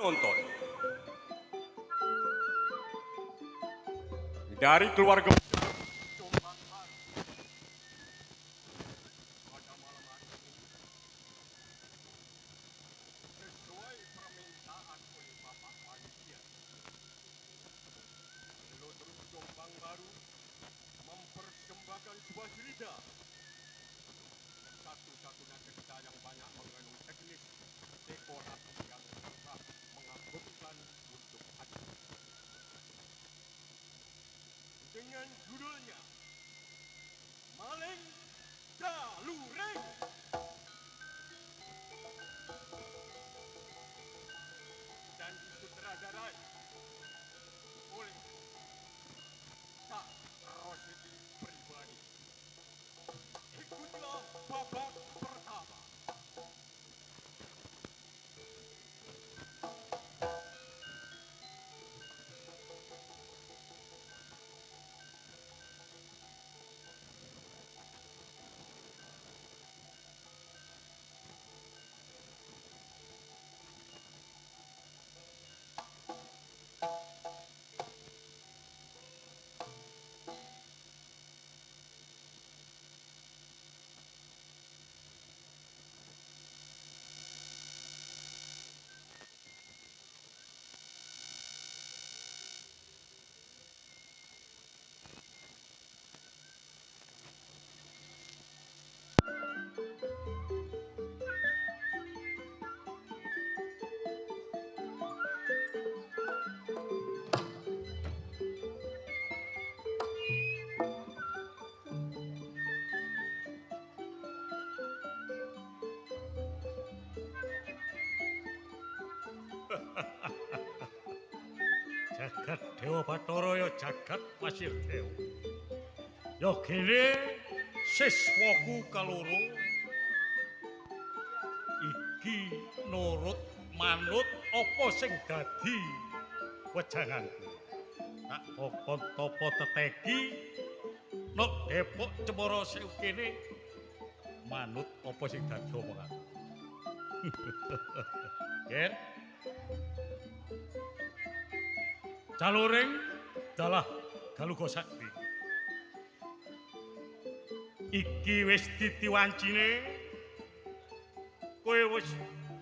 penonton. Dari keluarga Jombang Baru, pada malam hari ini, sesuai permintaan oleh Bapak Panitia, Ludruk Jombang Baru mempersembahkan sebuah cerita, satu-satunya cerita yang banyak mengandung teknis dekorasi yang sangat mengagumkan untuk hati. Dengan judulnya Maling Jalureng, dan disutradarai oleh Kak Rosidi Pribadi. Ikutlah babak pertama. Jagat Dewa Bathara ya jagat Pasir Dewa. Ya kene siswaku kaloro iki nurut manut apa sing dadi wejanganku. Tak kokon tapa teteki nek Depok Cemara Sewu kene manut apa sing dadi omonganku. Ken Jalureng dalah Galuga Sakti. Iki wis titiwancine, kowe wis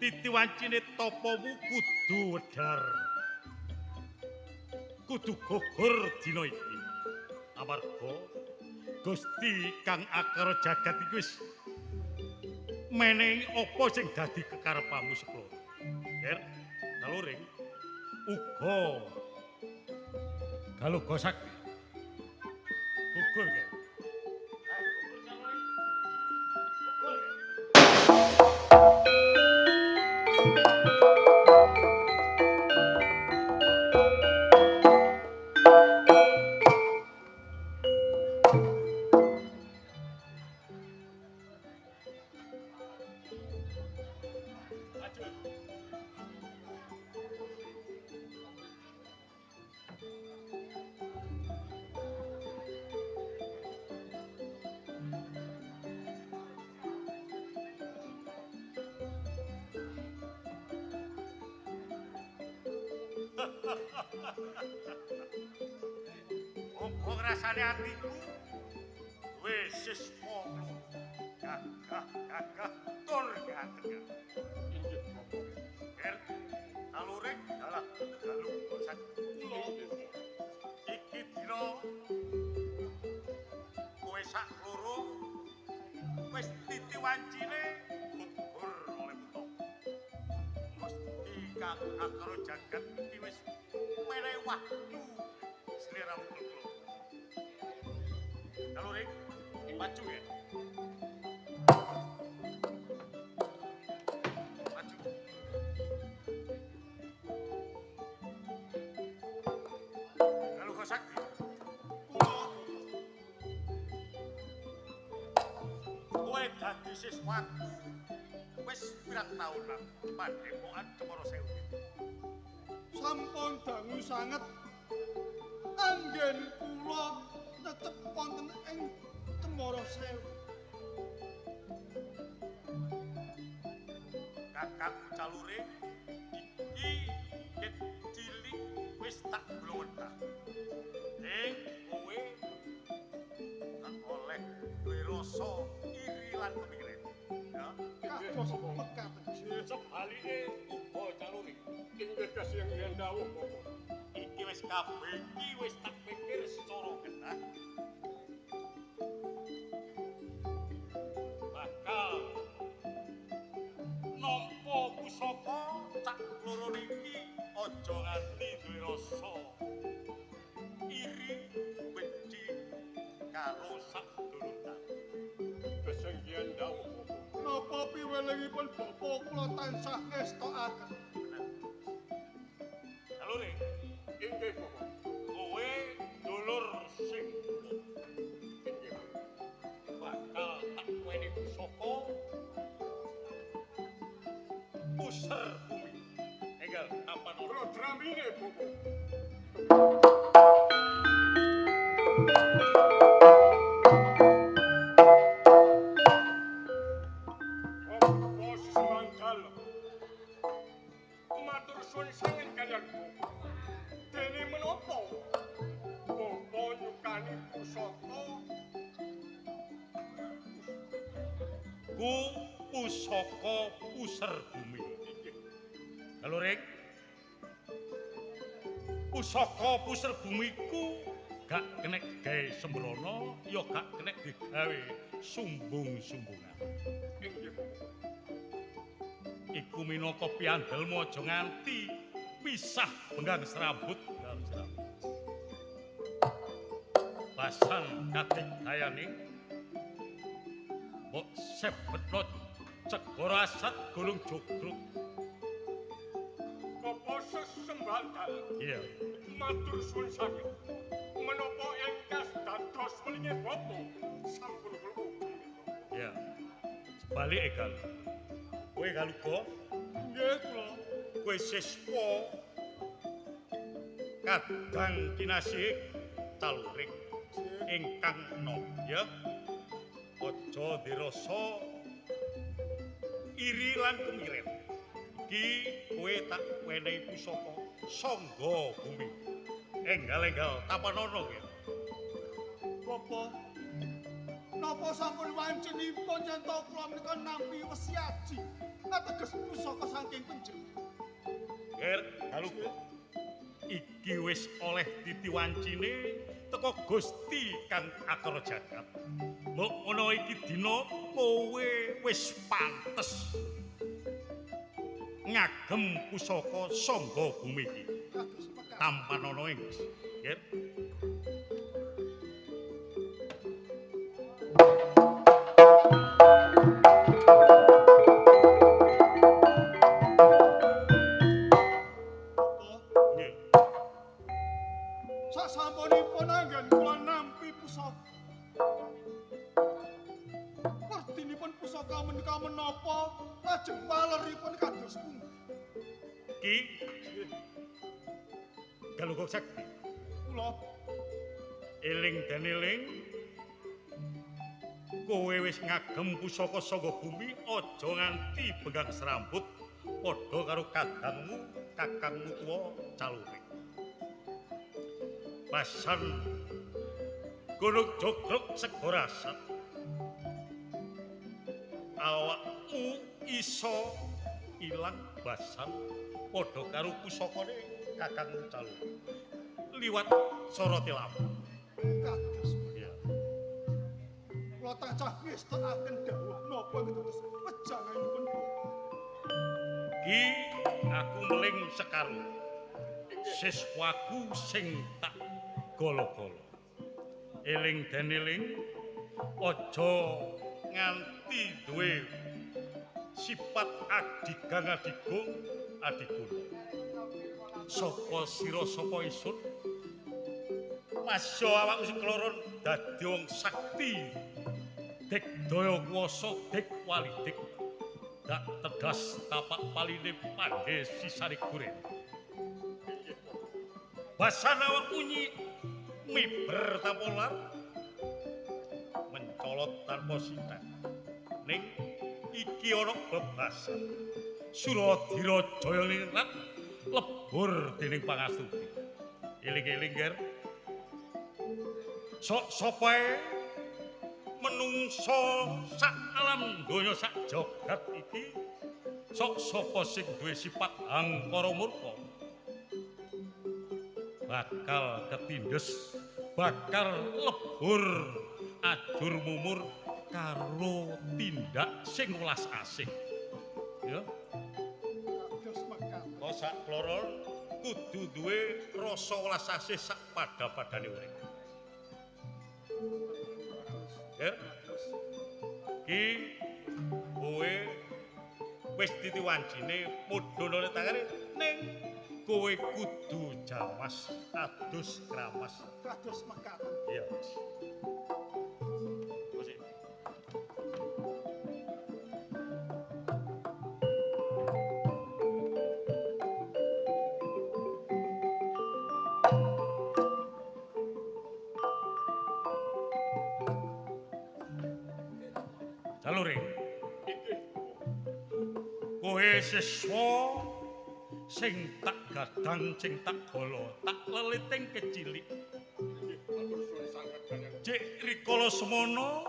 titiwancine tapamu kudu wedhar. Kudu gugur dina iki. Amarga Gusti Kang Akara Jagat iki wis menehi apa sing dadi kekarepanmu sekolah. Ger, Jalureng uga Galuga Sakti. Gugur Ger. Apa rasane atiku wis siswa gagah tur ganteng. Inggih Bapak. Ger Jalureng dalah Galuga Sakti. Iki dina kowe sak loro wis titiwancine gugur oleh buta. Gusti Kang Akara Jagat iki wis menehi waktu sliramu kula. Jalureng maju ya. Maju. Galuga Sakti. Kowe dadi siswaku wis pirang taunan Padepokan Cemara Sewu. Sampun dangu sanget anggen kula tetep wonten ing Cemara Sewu. Kakangku Jalureng iki tak glowentah. Ning kowe tak oleh duwe rasa iri lan kemiren. Ya. Kados mekaten. Sebalike uga caluri. Inggih kasih yang dawuh Bobo. Iki wis kabeh iki wis tak pikir secara genah. Bakal nampa pusaka cak loro niki aja nganti duwe rasa iri benci karo saduluran. Kesenggian dawuh Bobo. Napa piwelingipun bapa kula tansah ngestokaken. Caluri, Inggih Bobo. kowe dulur sing Inggih. bakal tak kuweni pusaka puser bumi. Enggal apa Kula dramine Bobo. Apa semangkal. Matur suwun sangen kalian Bobo. Dene menapa? Bobo nyukani pusaka ku pusaka puser bumi. Caluri, pusaka puser bumi ku gak kena gawe sembrono, ya gak kena digawe sumbung-sumbungan. inggih Bobo. Iku minangka piandelmu aja nganti pisah benggang serambut karo serambut. Pasan katigayane mbok sebetno cegara asat gulung jogruk. Apa sesembandal Iya, matur suwun sanget. Menapa engkas dados welinge Bobo sampun kula ugi. iya. Sebalike Gal. Kowe Galuga, Nggih kula. kowe siswa kadang kinasih calurik ingkang enom ya. Aja dirasa iri lan kemiren. Iki kowe tak wenehi pusaka sangga bumi. Enggal-enggal tapanana ya. Bapa, napa sampun wancinipun yen to kula menika nampi wesiaji ateges pusaka saking penjeng. Ger, Galuga. Iki wis oleh titiwancine teka Gusti kang akara jagat. Mbok ana iki dina kowe wis pantes ngagem pusaka sangga bumi iki. Kados mekaten. Tampanana ing. Ger. Bapa, Nggih. sasampunipun anggen kula nampi pusaka. Werdinipun pusaka menika menapa lajeng waleripun kados pundi. Ki Galuga Sakti. Kula Eling dan eling kowe wis ngagem pusaka sangga bumi aja nganti benggang serambut padha karo kakangmu kakangmu tuwa Calurik. Pasan gunung jogrok segara asat awakmu iso ilang basan padha karo pusakane kakangmu Calurik liwat soroti lampu. kados. Ya. Kula tansah ngestakaken dawuh napa kados wejanganipun Bapa. Ki aku meling sekaru siswaku sing tak golo-golo. Eling dan eling aja nganti duwe sifat adigang adigung adigun. Sapa sira sapa isun masya awakmu sing kloron dadi wong sakti dik daya kuwasa dik wali dik dak tegas tapak paline pandhe sisane guren. Basan awak unyi miber tapolar mencolot tanpa sinten. Ning iki ana bebasan Suradira Jaya ningrat lebur dening pangastuti. Eling-eling, Ger. Sopae menungso sak alam donya sak jagat iki sapa sing duwe sifat angkara murka bakal ketindes bakal lebur ajur mumur karo tindak sing welas asih ya Kados mekaten. kok sak kloro kudu duwe rasa welas asih sak pada-padane urip ya ki kowe wis ditiwancine mudhone tangane ning kowe kudu jamas adus kramas Kados mekaten. iya wis jalure kowe siswa sing tak gadang sing tak golo tak leliting kecilik cek rikala semono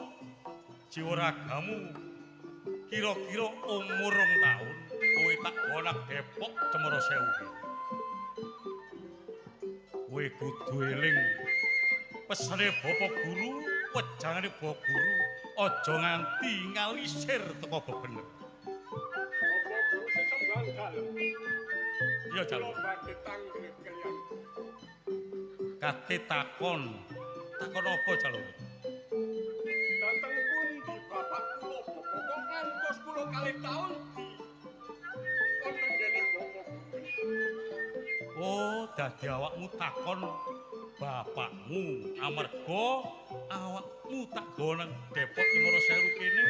jiwa ragamu kira-kira umur 2 taun kowe tak gonak Depok Cemara Sewu kowe kudu eling pesane Bapak Guru wejangane Bapak Guru aja nganti ngalisir teko bebener Bapak Guru sesembang dalem. iya jalur Kula badhe tanggret kaliyan. kate takon apa jalur Dateng pundi Bapak kula Bapak kok ngantos kula kalih taun di wonten dene Bapak Guru. oh dadi awakmu takon bapakmu amarga awakmu tak gonang Depok Cemara Sewu kene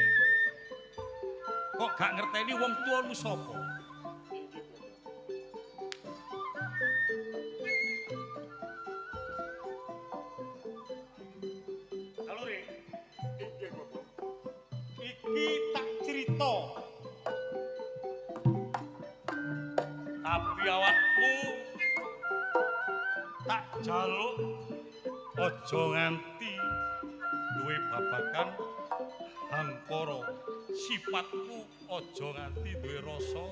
kok gak ngerteni wong tuamu sapa Alure Inggih Bapak. iki tak crita tapi awakmu tak jaluk aja nganti duwe babagan hangkara sifatmu aja nganti duwe rasa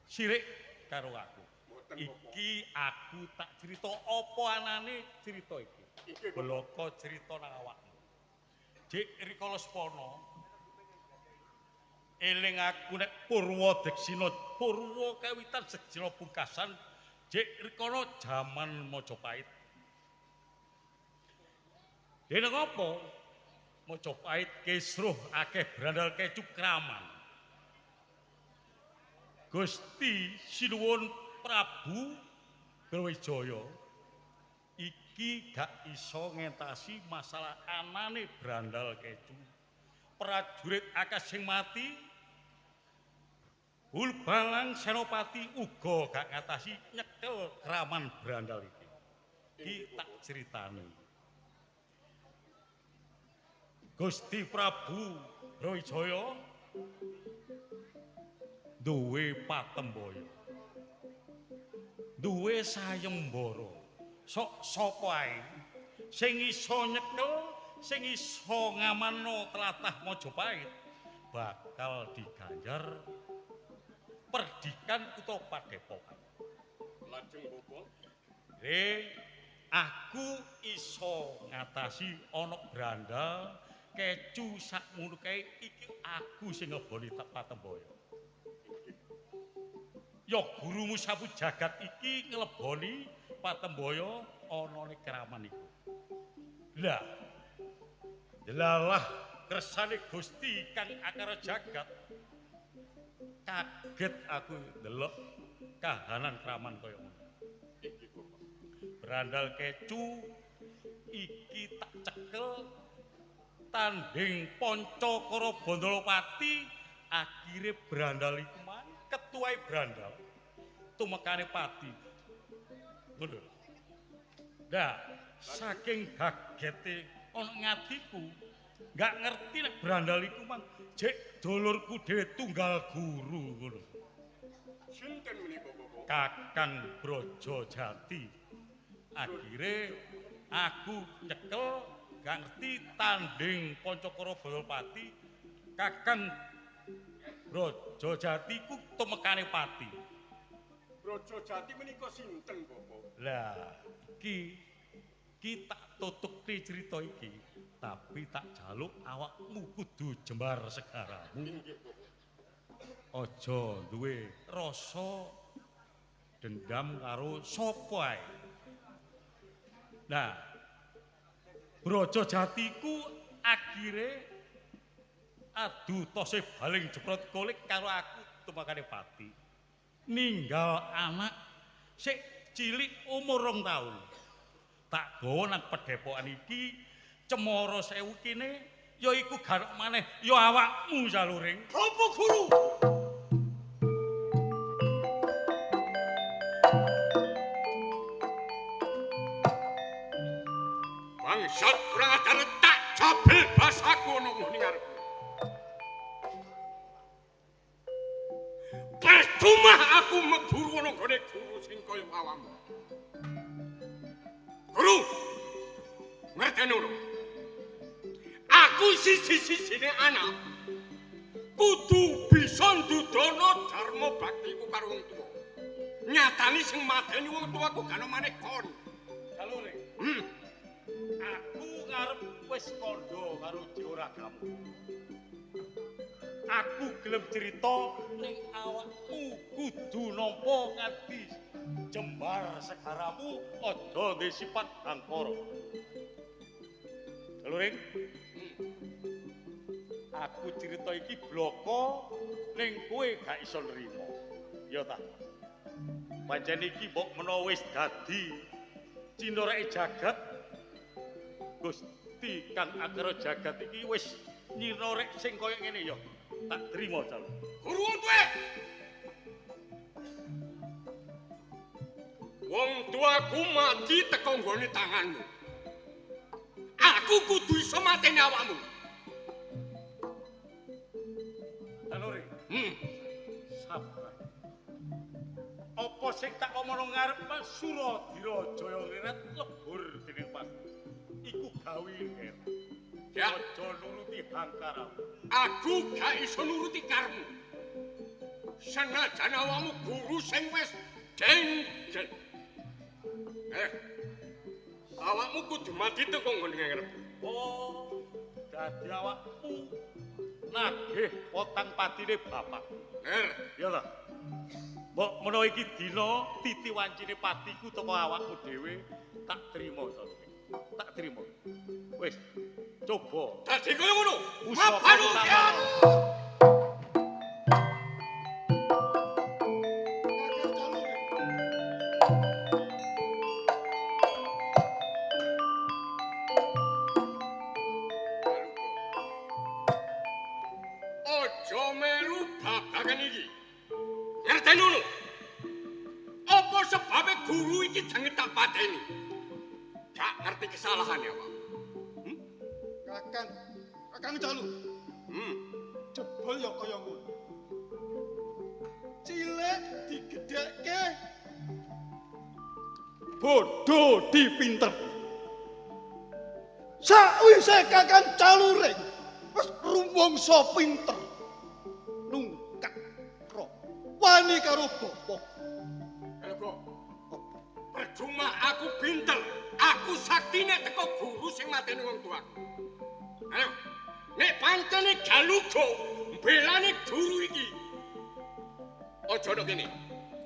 sirik karo aku iki aku tak crita apa anane crita iki Inggih Bapak. bloko crita nang awakmu Dik rikala sepana eling aku nek Purwa Deksina Purwa kawitan Deksina pungkasan Dik rikala jaman Majapahit dene apa Majapahit kisruh akeh brandal kecu kraman Gusti Sinuwun Prabu Brawijaya iki gak iso ngentasi masalah anane brandal kecu prajurit akeh sing mati Hulbalang Senopati uga gak ngatasi nyekel kraman brandal iki iki tak critani Gusti Prabu Brawijaya duwe patembaya duwe sayembara sok sapa ae sing iso nyekel sing iso ngamanno tlatah Majapahit bakal diganjar perdikan utawa padepokan Lajeng Bapak. aku iso ngatasi ana brandal kecu sakmono kae iki aku sing ngeboni patembaya ya gurumu sapu jagat iki ngleboni patembaya ana ning kraman iku lah delalah kersane Gusti kang akara jagat kaget aku ndelok kahanan kraman kaya ngono Inggih Bapak. brandal kecu iki tak cekel tanding Pancakara Bandalapati akhire brandal iku mang ketuai brandal tumekane pati ngono nah saking gagete ana ngatiku gak ngerti nek brandal iku mang jek dulurku dhewe tunggal guru ngono Sinten menika Bapak? Kakang Brajajati. Akhire aku nyekel gak ngerti tanding Pancakara Bayapati. Kakang Brajajati ku tumekane pati. Brajajati menika sinten Bapak? Lah, iki tak tutukne cerita iki, tapi tak jaluk awakmu kudu jembar segaramu. Inggih Bapak. Aja duwe rasa dendam karo sapa ae. Nah, Brajajati ku akhire adu tose baling jeprot kolik karo aku tumakane pati. Ninggal anak sik cilik umur 2 taun. Tak gawa nang pedhepokan iki cemara sewu kene ya iku garuk maneh ya awakmu Jaluring. Bapak Guru. Bangsat kurang ajar tak jabel basaku ana ngene ngarepku. Percuma aku meguru ana gone guru sing kaya awakmu. Guru. Ngerteni lho. Aku siji-sijine anak. Kudu bisa ndudono dharma baktiku karo wong tuwa. Nyatani sing mateni wong tuaku gak maneh kon. Jaluring. Aku ngarep wis kandha karo Juragamu. Aku gelem cerita ning awakmu kudu nampa nganti jembar segaramu aja ndek sifat angkara. Jaluring. Aku cerita iki bloko ning kowe gak iso nrimo. Ya ta. Pancen iki mbok menawa wis dadi cinoreke jagat Gusti Kang Agara Jagat iki wis nyinorek sing kaya ngene ya. Tak trima Cal. Guru wong tuwa. Wong tuaku mati teko nggone tanganmu. Aku kudu iso mateni awakmu. Alore. Sabar. Apa sing tak omongno ngarep Mas Suradira Jaya Ngeret lebur dening pasti. Iku gawe nger. Ya. Aja nuruti hangkaramu. Aku gak iso nuruti karmu. Senajan awakmu guru sing wis dengkel. Awakmu kudu mati teko nggone ngarep. Oh, dadi awakmu nagih potang patine bapak. Ya ta. Mbok menawa iki dina titi wancine patiku teko awakmu dhewe tak trima Cal. Tak trima. Wis, coba. Dadi kaya ngono. Usapa Mapanu tak ya. mau. Kakang Jaluring. Ojo melu babagan iki. Ngerteni ngono? Apa sebabe guru iki jange tak pateni? Gak ngerti kesalahan ya, Pak. Kakang Jaluring. Jebul ya kaya ngono. Cilik digedhekke bodho dipinter. Sakwise Kakang Jaluring wis rumangsa pinter. Nungkak ro. Wani karo bapa. Halo, Bro. Percuma aku pinter. Aku saktine teko guru sing mateni wong tuaku. Ayo, nek pancene galugo mbelane guru iki. Ojo ndok kene.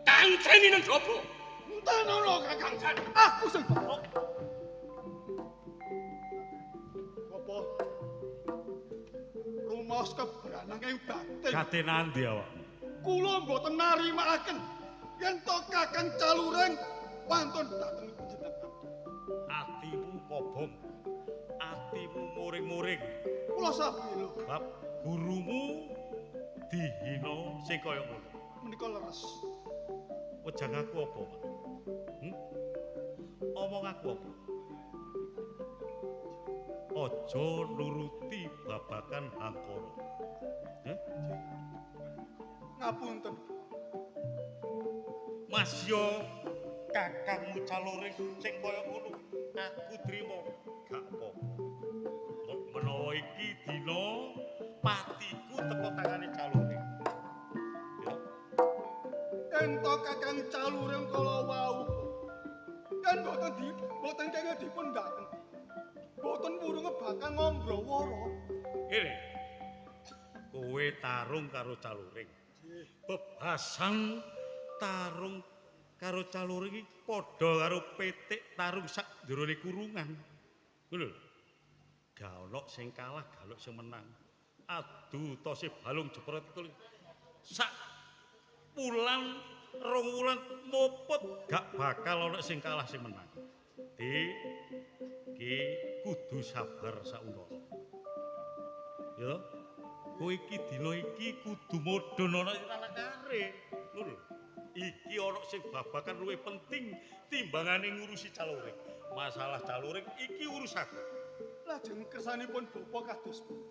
Kanceni nang jaba. Enten ono Kakang Jan. Aku sing bapa. Bapa. Rumaos keberanang ing batin. Katenan ndi awakmu? Kula mboten narimakaken yen to Kakang Jaluring wantun dhateng panjenengan. Atimu kobong. Atimu muring-muring. Kula sapi lho, Bab gurumu dihina sing kaya ngono. menika leres. Wejang aku apa, Pak? Omong aku apa? Aja nuruti babakan hangkara. Ngapunten. Masya kakangmu Caluring sing kaya ngono aku trima gak apa-apa. Mbok menawa iki dina patiku teko tangane Caluring. Ya. Ento Kakang Caluring kala wau. Yen boten kenging dipun dateng. Boten wurunge bakal ngombrawara. Ngene. Kowe tarung karo Caluring. Bebasan tarung karo Caluring iki padha karo petik tarung sak jerone kurungan. Ngono lho. Ga ono sing kalah, ga ono sing menang. Adu tose balung jepret iku sak wulan rong wulan mopot gak bakal ono sing kalah sing menang. Iki kudu sabar saunana. Ya. Kowe iki dina iki kudu modhon ana ing kalakare. Ngono lho. Iki ana sing babakan luwih penting timbangane ngurusi Caluring. Masalah Caluring iki urusanku. Lajeng kersanipun bapa kados pundi?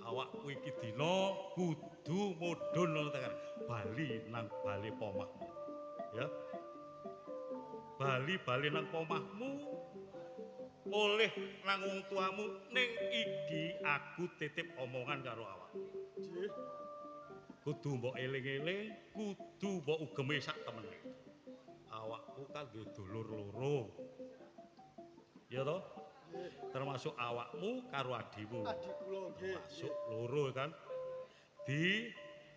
Awakku iki dina kudu modhon ana tekan bali nang bali pomahmu. Ya. Bali nang pomahmu oleh nang wong tuamu ning iki aku titip omongan karo awakmu. Nggih. Kudu mbok eling-eling, kudu mbok ugeme sak temene. Awakku kan duwe dulur loro. Ya toh? Termasuk awakmu karo adimu. Adik kula nggih. Termasuk loro kan.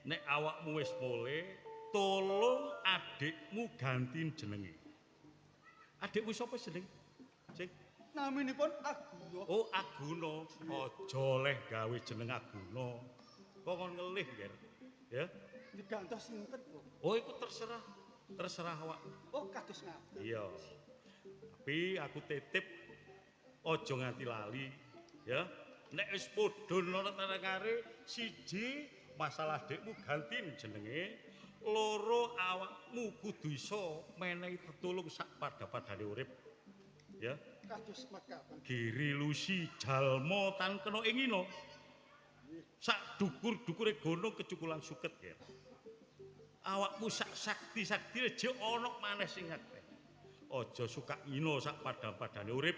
Nek awakmu wis mule, tolong adikmu ganti jenenge. Adikmu sapa jeneng? Sing Naminipun Aguna. Oh, Aguna. Aja leh gawe jeneng Aguna. Kok kon ngelih, Ger. Ya. Digantos sinten, Bu? Oh, iku terserah. Terserah awak. Oh, kados ngaten. Iya. Tapi aku titip aja nganti lali, ya. Nek wis mudhun ana tarengare siji masalah adikmu ganti jenenge, loro awakmu kudu iso menehi tetulung sak pada-padane urip. Ya. Kados mekaten. Giri lusi jalma tan kena ing ina. Sak dukur-dukure gunung kecukulan suket ya. Awakmu sak sakti-saktine jek ana maneh sing akeh. Aja suka ina sak padha-padane urip.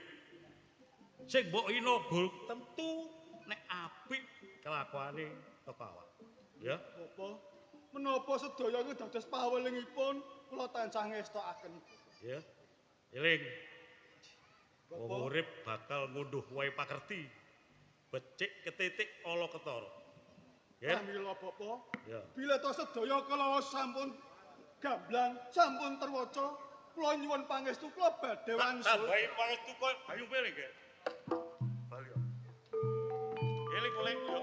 Sing mbok ina bol tentu nek apik kelakuane teko awak. Ya. Bapak, menapa sedaya iki dados pawelingipun kula tansah ngestakaken. Ya. Eling. Bapak, Wong urip bakal ngunduh wae pakerti. Becik ketitik ala ketara. Ya. pramila Bapak. Ya. Bila to sedaya kala sampun gamblang, sampun terwaca, kula nyuwun pangestu kula badhe wangsul. Tambahin pangestu kok bayu pele ge. Bali. Eling oleh yo.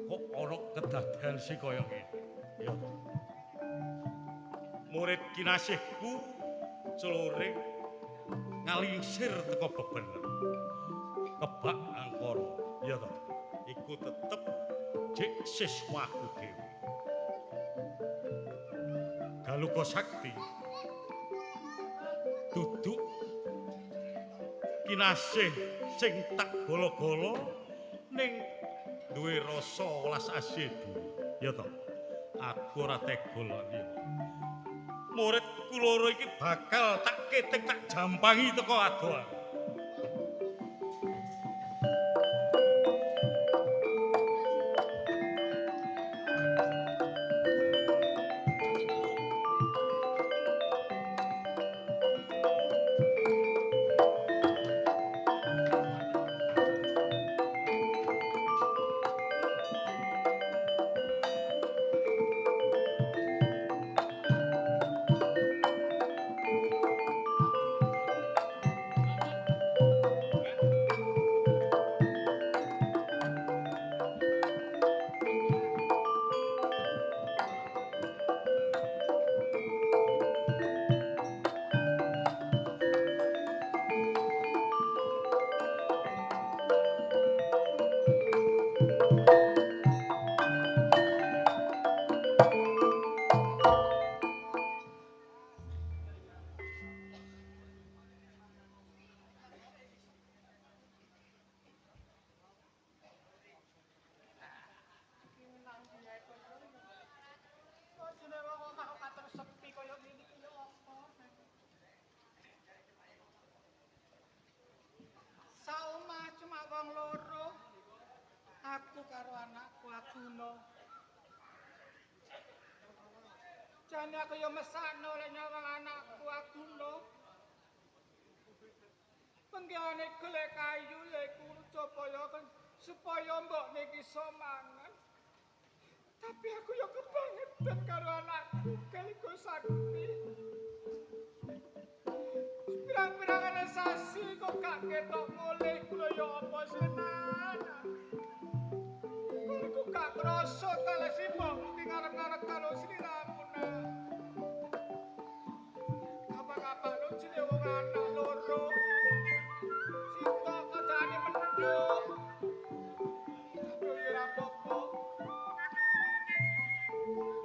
Kok ana kedadean sih kaya ngene. Ya. Murid kinasihku Caluring ngalingsir teko bebener. Kebak angkara. Iya toh. Iku tetep jek siswaku dhewe. Galuka Sakti duduk kinasih sing tak golo-golo ning duwe rasa welas asih dhewe. Ya toh. Aku ora tega lali. Muridku loro iki bakal tak ketek tak jampangi teko adoh. wong loro. Aku karo anakku Aguna. Jane aku yo mesakno lek nyawang anakku Aguna. Penggane golek kayu yaiku supaya mbok niki iso mangan. Tapi aku yo kebangetan karo anakku Kaliko Sakti. Pirang-pirangane sasi kok gak ketok mulih kula yo apa senan. Aku gak krasa kalih simbok iki ngarep-ngarep karo sliramu nah. Apa-apa lho jenenge wong anak loro. Simbok kancane menduk. Tapi yo ora apa-apa.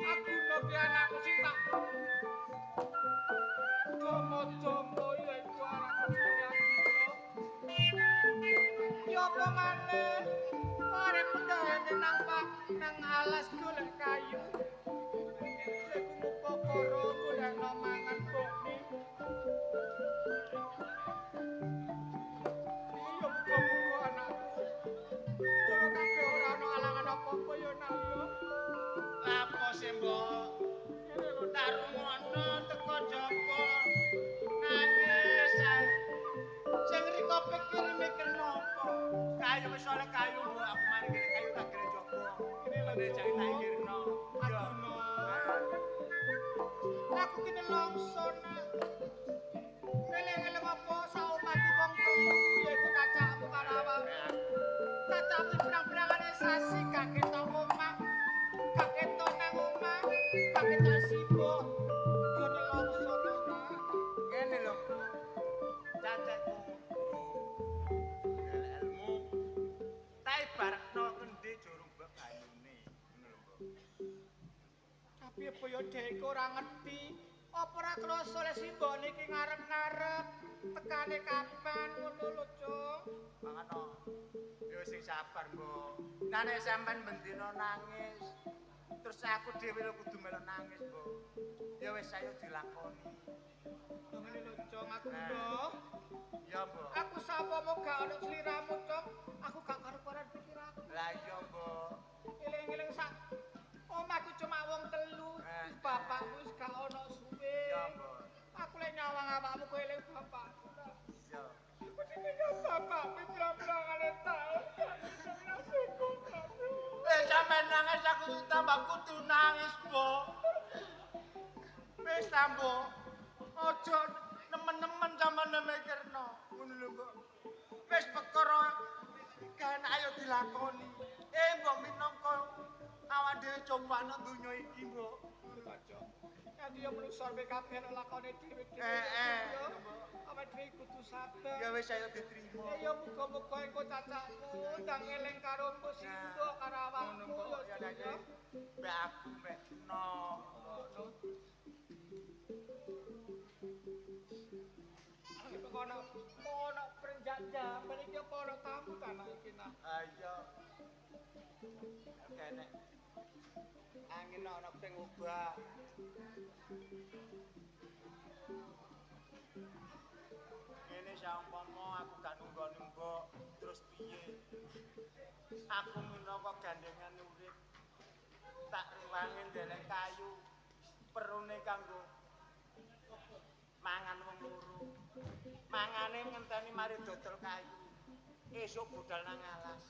Aku nopi anakku sing tak domo-domo yaiku anakku jenenge Aguna. Ya apa maneh? Arep penggane nang alas golek kayu. Iku mupakara golekno mangan bokne. Iya muga-muga anakku. Ora kabeh ora ana alangan apa-apa ya nak yo. Lapo sih, Mbok? Ngene lho Tak rungono teko jaba. Nangis ae. Sing riko mikir nopo? Kayu wis oleh kayu, Mbok. Aku mari kene kayu tak kira jaba. Ini lho nek jane tak ingirno. Yo. Aku kene longso nak. Ngeleng-eleng apa saomahku wong telu yaiku cacakmu karo awakmu. Cacakmu pirang-pirangane sasi gak ketok omah. Gak ketok nang omah. Gak ketok sibuk. Yo nelongso nak. Ngene lho, Mbok. Cacatku. Ilmu. Tak ibaratno kendi jurung mbok kayune. Ngono lho, Mbok. Tapi apa yo dhek iku ora ngerti. Apa ora krasa lek simbok niki ngarep-ngarep tekane kapan ngono lho, Cung. Mangono. Yo sing sabar, Mbok. Nah nek sampean bendina nangis, terus aku dhewe lho kudu melu nangis, Mbok. Ya wis ayo dilakoni. Yo ngene lho, Cung, aku lho. Ya, Mbok. Aku sapa mau gak ono sliramu, Cung. Aku gak karu-karuan pikir aku. Lah iya, Mbok. Eling-eling sak omahku cuma wong telu. Wis bapakku wis gak ono suwe. Ya, Mbok. Aku lek nyawang awakmu kok eling bapakku. Ya. Aku ditinggal bapakku pirang-pirangane taun. Sampean nangis aku tambah kudu nangis, Mbok. Wis ta, Mbok. Aja nemen-nemen sampean mikirno. Ngono lho, Mbok. Wis perkara kan ayo dilakoni. Mbok minangka awak dhewe cobaan donya iki, Mbok. Kan dia menungso kabeh nek lakone dhewe. Awak dhewe kudu sabar. Ya wis ayo diterima. Ya muga-muga engko cacakmu ndang eling karo mbok simbok karo awakmu Ya ya. dadi mbek aku mbek no. Kono prenjak-jak iki apa ana tamu tanah iki nah. Ayo. Kene. Angin ana ping ubah. Ngene saumpama aku gak nunggoni mbok terus piye? Aku minangka gandengan urip. Tak riwangi ndeleng kayu. Perune kanggo mangan wong loro. Mangane ngenteni mari dodol kayu. Esuk budal nang alas.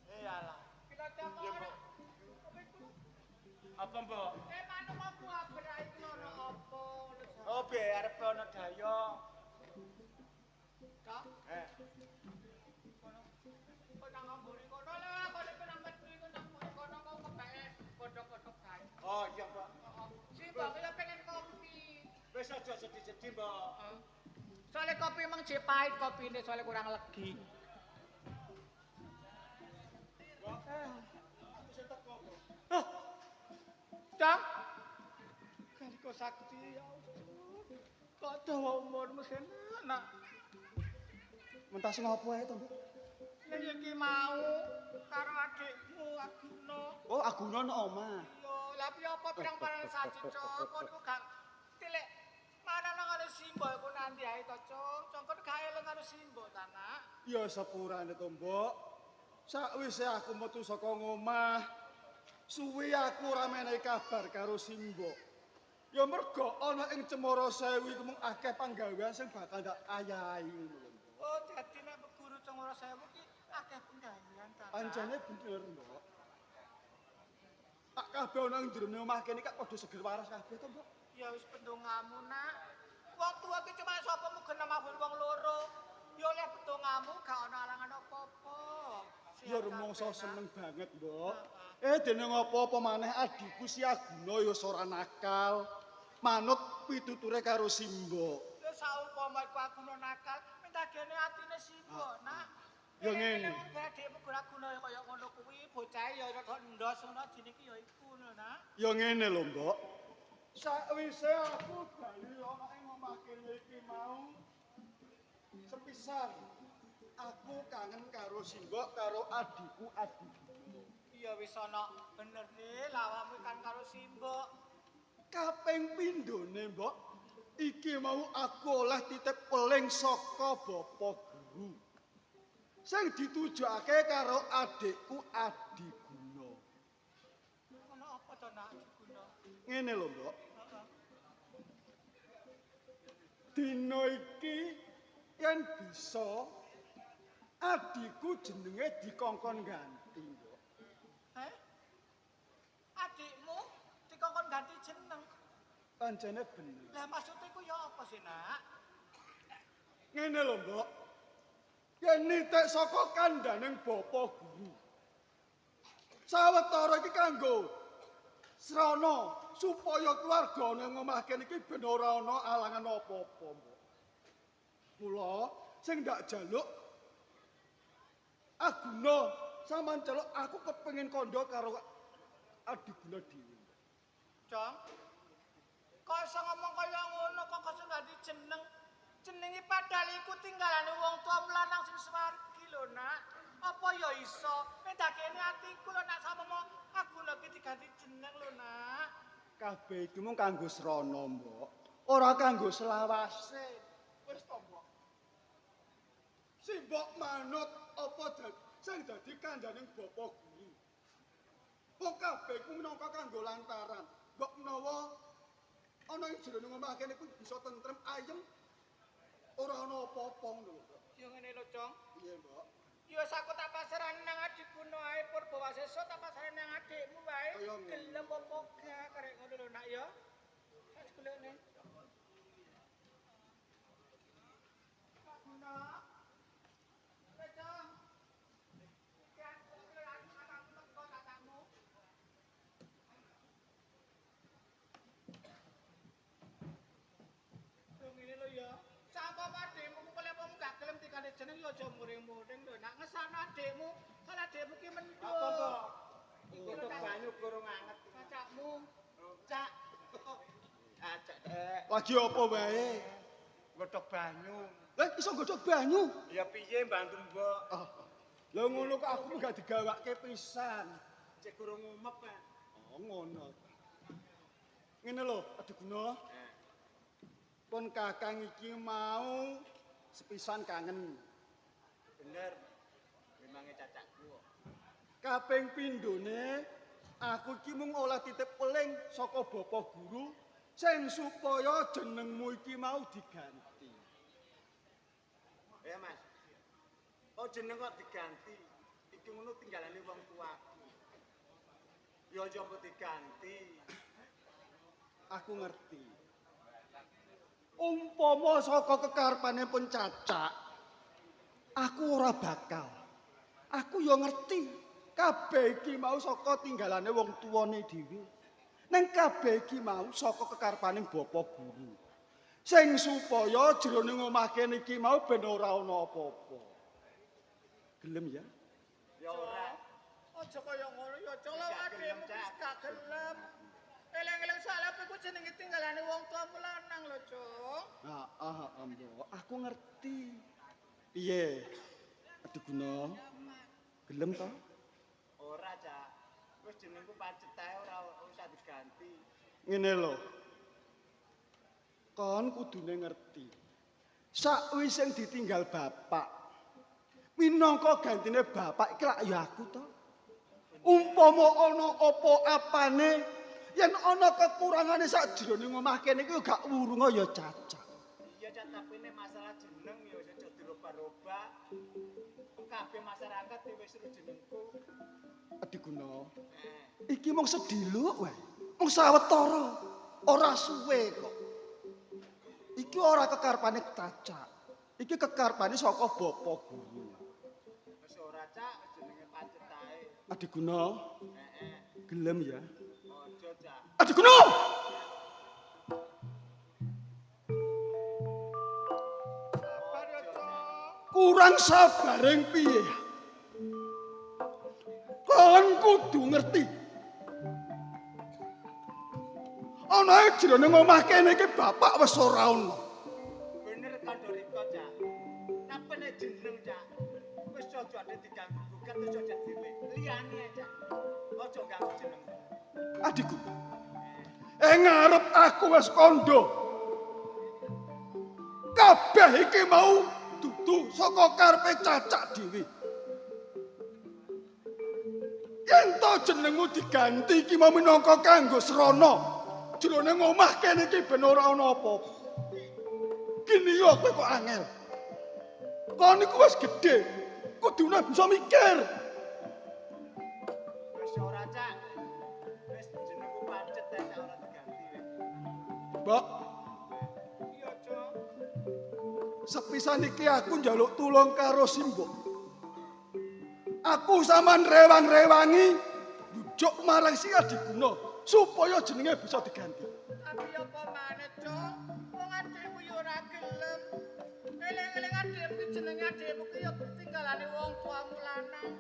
Alah. Kita Iya, Mbok. Apa, Mbok? manuk aku abra iki ono apa? Oh, be arep ana daya. Kak, kok nang ambune kono lho, kok nek nang metu iku nang kono kok kebake kodhok-kodhok kae. Oh, iya, Mbok. Si Mbak kaya pengen kopi. Wis aja sedih-sedih, Mbok. Soale kopi emang jek pahit kopine soale kurang legi. Cang. Kaliko Sakti ya Allah. Kok dawa umurmu sen anak. Mentas ngopo ae to, Mbok? Lah iki mau karo adikmu Aguna. Oh, Aguna nang omah. Yo, lah piye apa pirang-pirang saji cok, kon iku gak tilek. Mana nang ana simbol iku nang ngendi ae to, Cung? Cung kon gak eling karo Simbok ta, Nak? Ya sepurane to, Mbok. Sakwise aku metu saka ngomah, suwi aku ora menehi kabar karo Simbok. Ya mergo ana ing Cemara Sewu iku mung akeh panggawean sing bakal ndak ayahi ngono lho, Mbok. Oh, dadi nek guru Cemara Sewu ki akeh penggawean ta. Pancene bener, Mbok. Tak kabeh ana ing jero omah kene kak padha seger waras kabeh to, Mbok. Ya wis pendongamu, Nak. Wong tuwa ki cuma sapa mungkin mawon wong loro. Ya oleh pendongamu gak ana alangan apa-apa. Ya rumangsa seneng banget, Mbok. Dene apa-apa maneh adikku si Aguna ya ora nakal. Manut pituture karo Simbok. Ya saumpama iku aku nakal, mentagene atine Simbok, Nak. Ya ngene. Adikmu guna kaya ngono kuwi, bocah ya rada ndos ngono dene iki ya iku lho, Nak. Ya ngene lho, Mbok. Sakwise aku bali ana ing omah kene iki mau sepisan aku kangen karo Simbok karo adikku. Iya wis ana bener nih lawamu kan karo Simbok. Kaping pindhone, Mbok, iki mau aku oleh titip peling saka Bapak Guru. Sing ditujokake karo adikku Adiguna. Ono apa to, Nak? Guna. Ngene lho, Mbok. Dina iki yen bisa adikku jenenge dikongkon ganti, Mbok. Adikmu dikongkon ganti jeneng. Pancene bener. Lah maksudnya iku ya apa sih, Nak? Ngene lho, Mbok. Yen nitik saka kandhaning Bapak Guru. Sawetara iki kanggo srana supaya keluarga nang omah kene iki ben ora ana alangan apa-apa, Mbok. Kula sing ndak jaluk Aguna sampean celuk aku kepengin kandha karo Adiguna dhewe. Jong. Kok iso ngomong kaya ngono kok kok ganti jeneng. Jenenge padahal iku tinggalane wong tua lanang sing swargi lho, Nak. Apa ya iso? Medakene atiku lho, Nak, sama mau aku lagi diganti jeneng lho, Nak. Kabeh iki mung kanggo srana, Mbok. Ora kanggo selawase. Wis to, Mbok. Simbok manut apa sing dadi kandhaning Bapak Guru. Wong kabeh ku minangka kanggo lantaran. Mbok menawa ana ing jero omah kene ku bisa tentrem ayem. Ora ana apa-apa ngono lho. Ya ngene lho, Jong. Iya, Mbok. Ya aku tak pasaran nang adikku ae Purbawasesa tak pasaran nang adikmu wae. Kaya ngono. Gelem apa gak karek ngono lho, Nak ya. Wis golekne. Nak. Jong. Iki aku teko kakakmu. Ngene lho ya. Sapa adikmu kok lek wong gak gelem dikane jeneng ya aja muring-muring lho. Nak ngesana adikmu, kan adikmu ki mendho. Apa, Mbok? Iki banyu kurang anget. Kacakmu. Cak. Acak, Dek. Lagi apa wae? Godhog banyu. Lah iso godhog banyu. Ya piye mbantu, Mbok? Ah. Lah ngono kok aku gak digawake pisan. Cek kurang umep kan. Oh ngono. Ngene lho, Adiguna. Pun kakang iki mau sepisan kangen. Bener. Memangnya cacakku. Kaping pindhone aku iki mung oleh titip peling saka Bapak Guru sing supaya jenengmu iki mau diganti. Ya, Mas. Oh jeneng kok diganti. Iki ngono tinggalane wong tuaku. Ya aja kok diganti. Aku ngerti. Umpama saka kekarepane pun cacak, aku ora bakal. Aku ya ngerti kabeh iki mau saka tinggalane wong tuwane dhewe. Nang kabeh iki mau saka kekarepaning Bapak Guru. Sing supaya jroning omah kene iki mau ben ora ana apa-apa. Gelem ya? Ya ora. Aja kaya ngono ya, Cok. Adikmu wis gak gelem. Eleng-eleng salah iku jenenge tinggalane wong tuamu lanang lho, Cok. Mbok, aku ngerti. Piye? Adiguna. Gelem to? Ora, Cak. Wis jenengku pancet ae ora usah diganti. Ngene lho. Kon kudune ngerti. Sakwise ditinggal bapak. Minangka gantine bapak iki lak ya aku to. Umpama ana apa-apane yen ana kekurangane sakjroning omah kene iki gak wurunga ya Caca. Iya, Cak, tapi ini masalah jeneng ya wis aja dirubah-rubah. Kabeh masyarakat wis seru jenengku. Adiguna. Iki mung sediluk wae. Mung sawetara. Ora suwe kok. Iki ora kekarepane Caca. Iki kekarepane saka Bapak Guru. Wis ora, Cak, jenenge pancet ae. Adiguna. Gelem ya. Aja, Cak. Adiguna. Sabar ya, Cok. Kurang sabareng piye? Kon kudu ngerti. Ana jroning omah kene iki bapak wis ora ono. Bener Kandoriko, Cak. Tapi nek jeneng, Cak, wis aja ade diganggu-gugat wis aja dhewe. Liyane, Cak. Aja ganggu jeneng. Adikku. Ngarep aku wis kandha. Kabeh iki mau dudu saka karepe Cacak dhewe. Yen to jenengmu diganti iki mau minangka kanggo srana. Jroning omah kene iki ben ora ana apa-apa. Kini yo kowe kok angel. Kon iku wis gedhe. Kudune bisa mikir. Wis ora, Cak. Wis jenengku pancet ae, Cak, ora diganti wis. Mbok, Iya, Cok. sepisan iki aku njaluk tulung karo Simbok. Aku sampean rewang-rewangi bujuk marang si Adiguna supaya jenenge bisa diganti. Tapi apa maneh, Cok? Wong adekku ya ora gelem. Eling-eling adekku ki jenenge adekku ki ya ketinggalane wong tuamu lanang.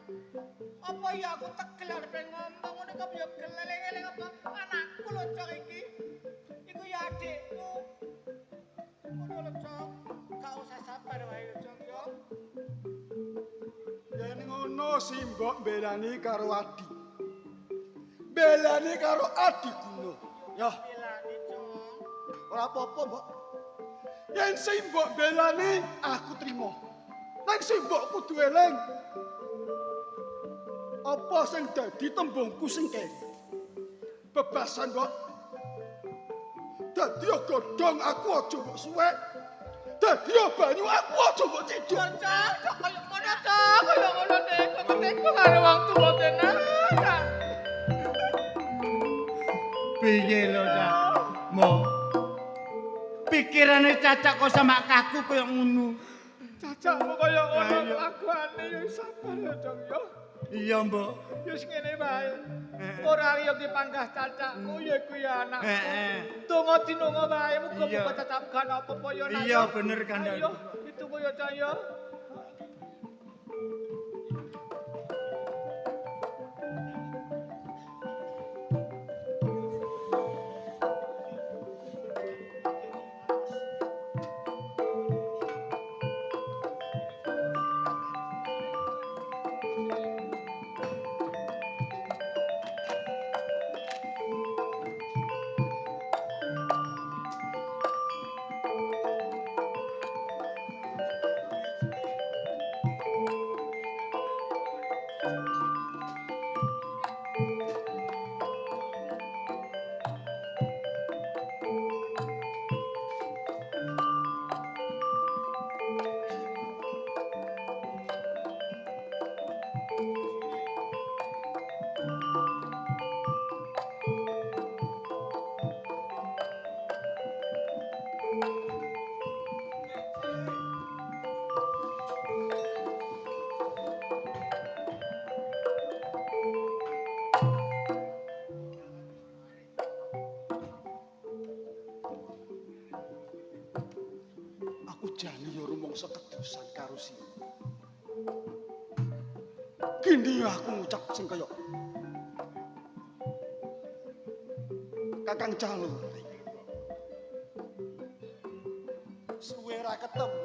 Apa ya aku tegel arepe ngomong ngono kok ya geleng-eling apa anakku lho, Cok iki. Iku ya adekku. Ngono lho, Cok. Gak usah sabar wae, Cok ya. Yen ngono Simbok mbelani karo Adi. Belani karo Adiguna. Ya, Belani, Cok. ora apa-apa, Mbok. Yen Simbok belani aku trima. Nang Simbok kudu eling. Apa sing dadi tembungku sing kene? Bebasan, Mbok. Dadi godhong aku aja mbok suwek. Dadi banyu aku aja mbok ciduk. Cok, kaya ngono, Cok. Kaya ngono teko karo wong tuwa tenan. Piye lho, Cak? Mo. Pikirane Cacak kok sama kaku koyo ngono. Cacakmu kaya ngono laguane ya sabar ya, Cok ya. Iya, Mbok. Ya wis ngene wae. Ora yo ki panggah cacakku ya iku ya anakku. Heeh. Donga dinonga wae Iya. muga-muga cacakmu gak apa-apa ya nak. Iya, bener, Kandang. Ayo, ditunggu ya, Cak ya. Jane ya rumangsa kedosan karo sing. Kini aku ngucap sing kaya Kakang Calur. Suwe ra ketemu.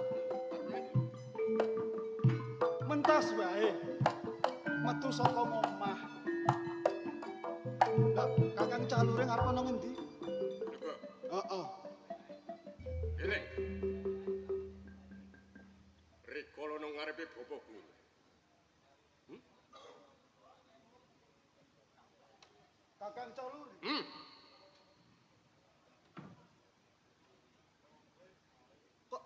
Mentas wae. Metu saka omah. Lah, Kakang Calure arep ana ngendi? Coba. Heeh. Eling. Bapak Guru. Kakang Caluri. Kok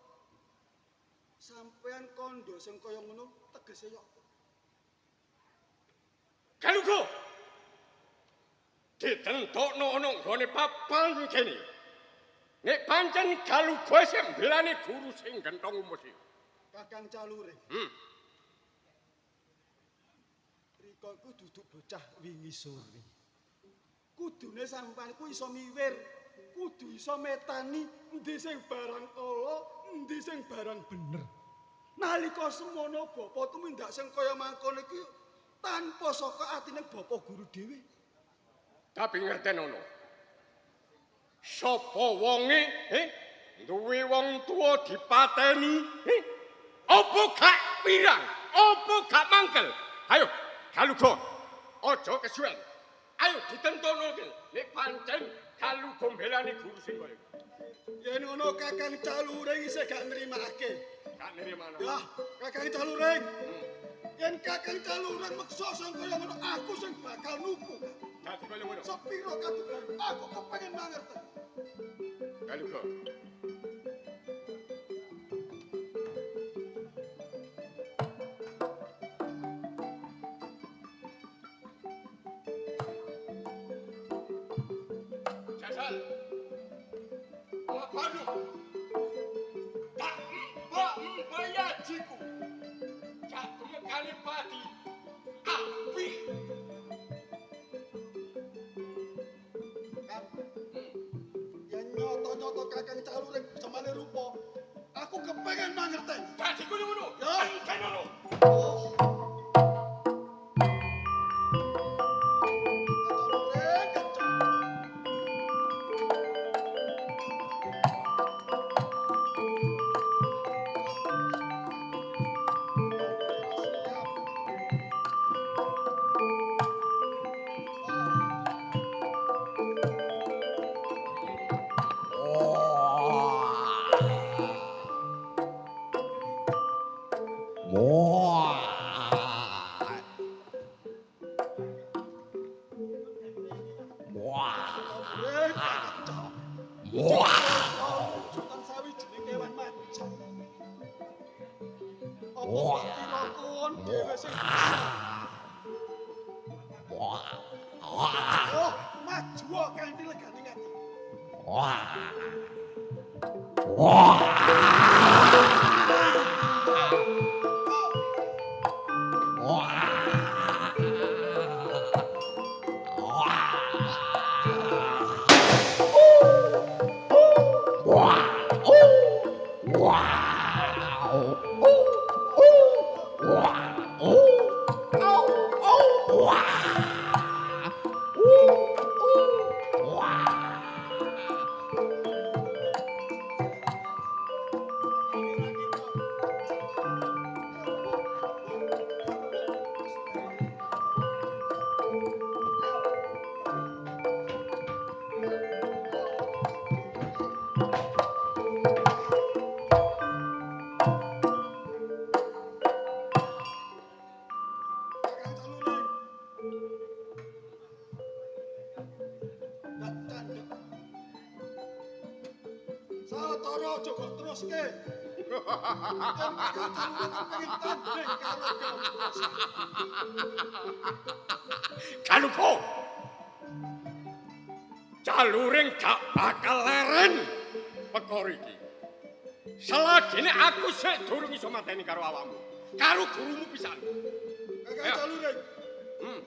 sampean kondo sing kaya ngono tegese yo Galugo. Ditentokno ana nggone papan kene. Nek pancen Galugo sing mbelani guru sing gentong umus iki. Kakang Caluri. Rika ku duduk bocah wingi sore. Kudune sampean ku iso miwir, kudu iso metani endi sing barang ala, endi sing barang bener. Nalika semono bapa tumindak sing kaya mangkono iki tanpa saka atine bapa guru dhewe. Tapi ngertenono. Sapa wonge, duwe wong tuwa dipateni, apa gak pirang, apa gak mangkel. Ayo, Galugo, aja kesuwen. Ayo ditentono iki. Nek pancen Galugo mbelani guru sing kaya. Yen ngono Kakang Caluring isih gak nrimake. Gak nrimano. Lah, Kakang Caluring. Yen Kakang Caluring meksa sing kaya ngono aku sing bakal nuku. Dadi kaya ngono. Sepiro kadukan aku kepengin mangerti. Galugo. Jajal. Apanu? Tak mbayajiku. Jak temekane pati. Api. Yen nyoto-nyoto Kakang Caluring semane rupa, aku kepengin mangerti. Dadi kaya ngono. Ya. Kaya ngono. Oh. Caluring kenceng. Sultan sawijining kewan macan. Apa kira-kira dhewe sing Oh, maju kanthi legane ngati. Kakang Caluring. Ndak candhek. Sawetara aja kok teruske. Yen Kakang Caluring kepengin tanding karo Galugo. Galugo. Caluring gak bakal leren perkara iki. Selagine aku sik durung iso mateni karo awakmu. Karo gurumu pisan. Kakang Ya. Caluring. Hmm.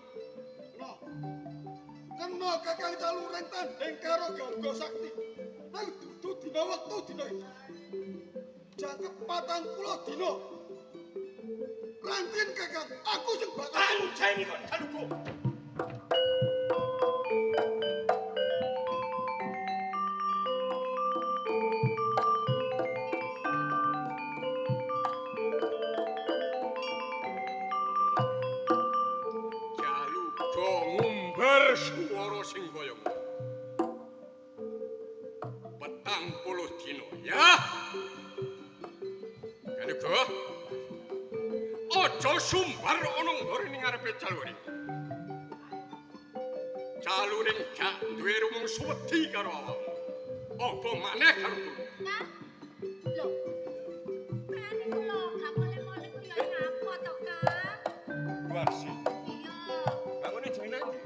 Kena Kakang Caluring tanding karo Garga Sakti. Nang dudu dina wektu dina iki. Jangkep 40 dina. Rantin Kakang, aku sing bakal Anjeni kok Galugo. Galugo ngumbar swara sing kaya ngono. 40 dina ya. Galugo. aja sumbar ana ngore ning ngarepe Jaluring. Jaluring gak duwe rumangsa wedi karo awakmu. Apa maneh karo kuwi? Kang, lho. Prene kula gak mole-mole ku ya nyapa to, Kang? Warsi. Iya. Bangune jeng nandi?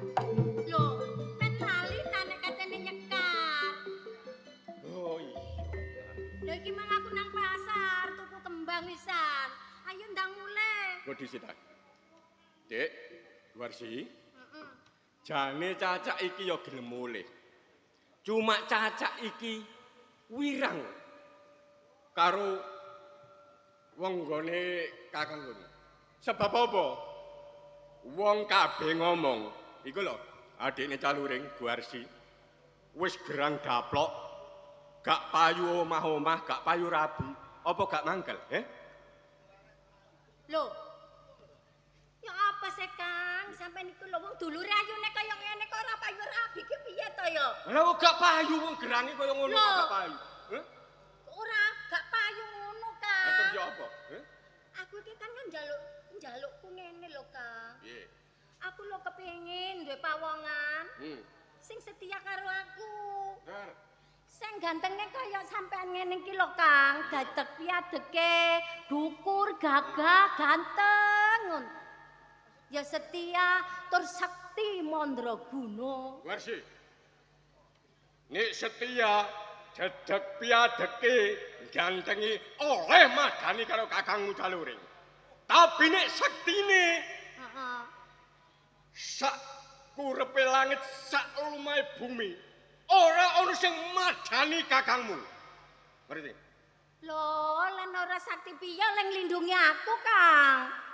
Lho, men lali ta nek katene nyekar. Oh iya. Lho iki mang aku nang pasar tuku kembang wisan. Ayo ndang mulai. Kok disitak. Dik, Warsi. Jane cacak iki ya gelem mulih. Cuma cacak iki wirang karo wong nggone Kakang ngono. Sebab apa? Wong kabeh ngomong, iku lho, adikne Jaluring Guarsi wis gerang daplok, gak payu omah-omah, gak payu rabi, apa gak mangkel, Lho. Ya apa sih, Kang? Sampai niku lho wong dulure ayune kaya ngene kok ora payu rabi ki piye to ya? Lah kok gak payu wong gerange kaya ngono kok gak payu. Ora gak payu ngono, Kang. Lah terus ya apa? Aku iki kan njalukku ngene lho, Kang. Piye? Aku lho kepengin duwe pawongan sing setia karo aku. Dar. Sing gantenge kaya sampean ngene iki lho, Kang. Dadeg piadeke, dukur, gagah, ganteng ngono. Ya setia tur sakti mandraguna. Warsi. Nek setia dedeg piadeke gantengi oleh madani karo kakangmu Jaluring. Tapi nek sektine Heeh. sak kurepe langit sak lumahe bumi ora ana sing madani kakangmu. Ngerti? Lho, lan ora sakti piye leng lindungi aku, Kang.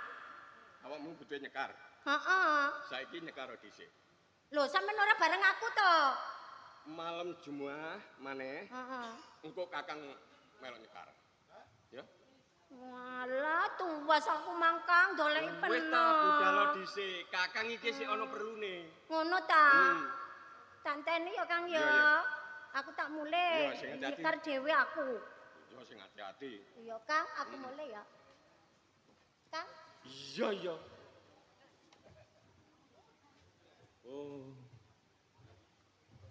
Awakmu butuh nyekar. Heeh. Saiki nyekar dhisik. Lho, sampean ora bareng aku to? Malam Jumat maneh Heeh. engko kakang melok nyekar. Ya. Walah, tuwas aku mangkang doleki Wis peno. ta budal dhisik. Kakang iki sik ana perlune. Ngono ta? Tanteni ya, Kang ya. Iya, iya. Aku tak mulai. Iya, sing hati-hati. Nyekar dhewe aku. Ya sing hati-hati. Iya, Kang, aku mulai ya. Kang, Iya, iya. Oh.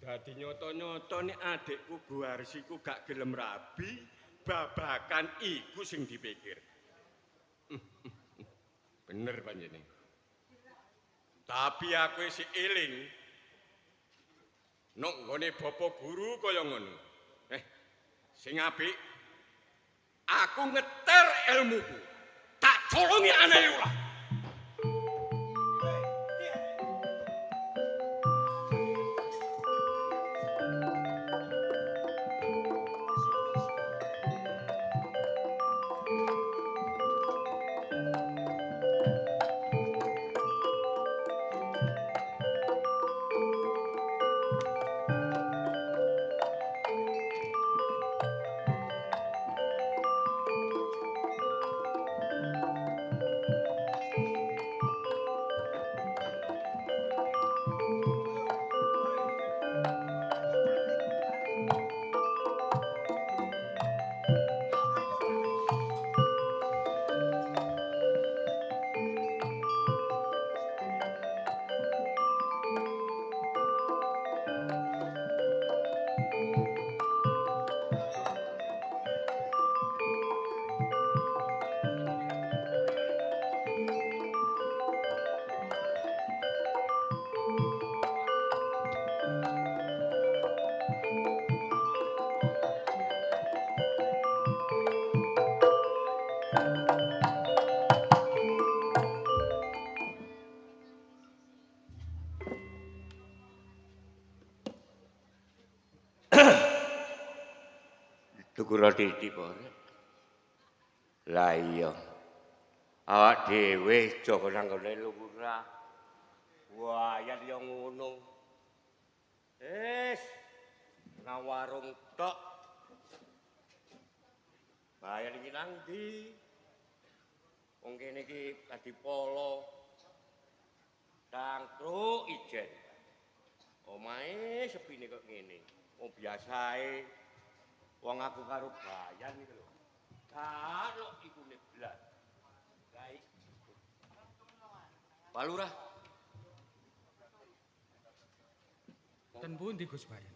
Dadi nyoto-nyoto nek adikku Guarsiku gak gelem rabi, babakan iku sing dipikir. Bener panjene. Tapi aku isih eling. Nok nggone bapa guru kaya ngono. Sing apik aku ngeter ilmuku. Tak colongi aneh ora. Tuku roti dipore. Lah iya. Awak dhewe jaga nang gone lurah. Wah, ya yo ngono. Nang warung tok. Bayar iki nang ndi? Wong kene iki dadi polo. Cangkruk ijen. Omahe sepine kok ngene. Wong biasae wong aku karo bayan iki lho. Karo iku nek blas. Lah Pak Lurah. Ten pundi Gus Bayan?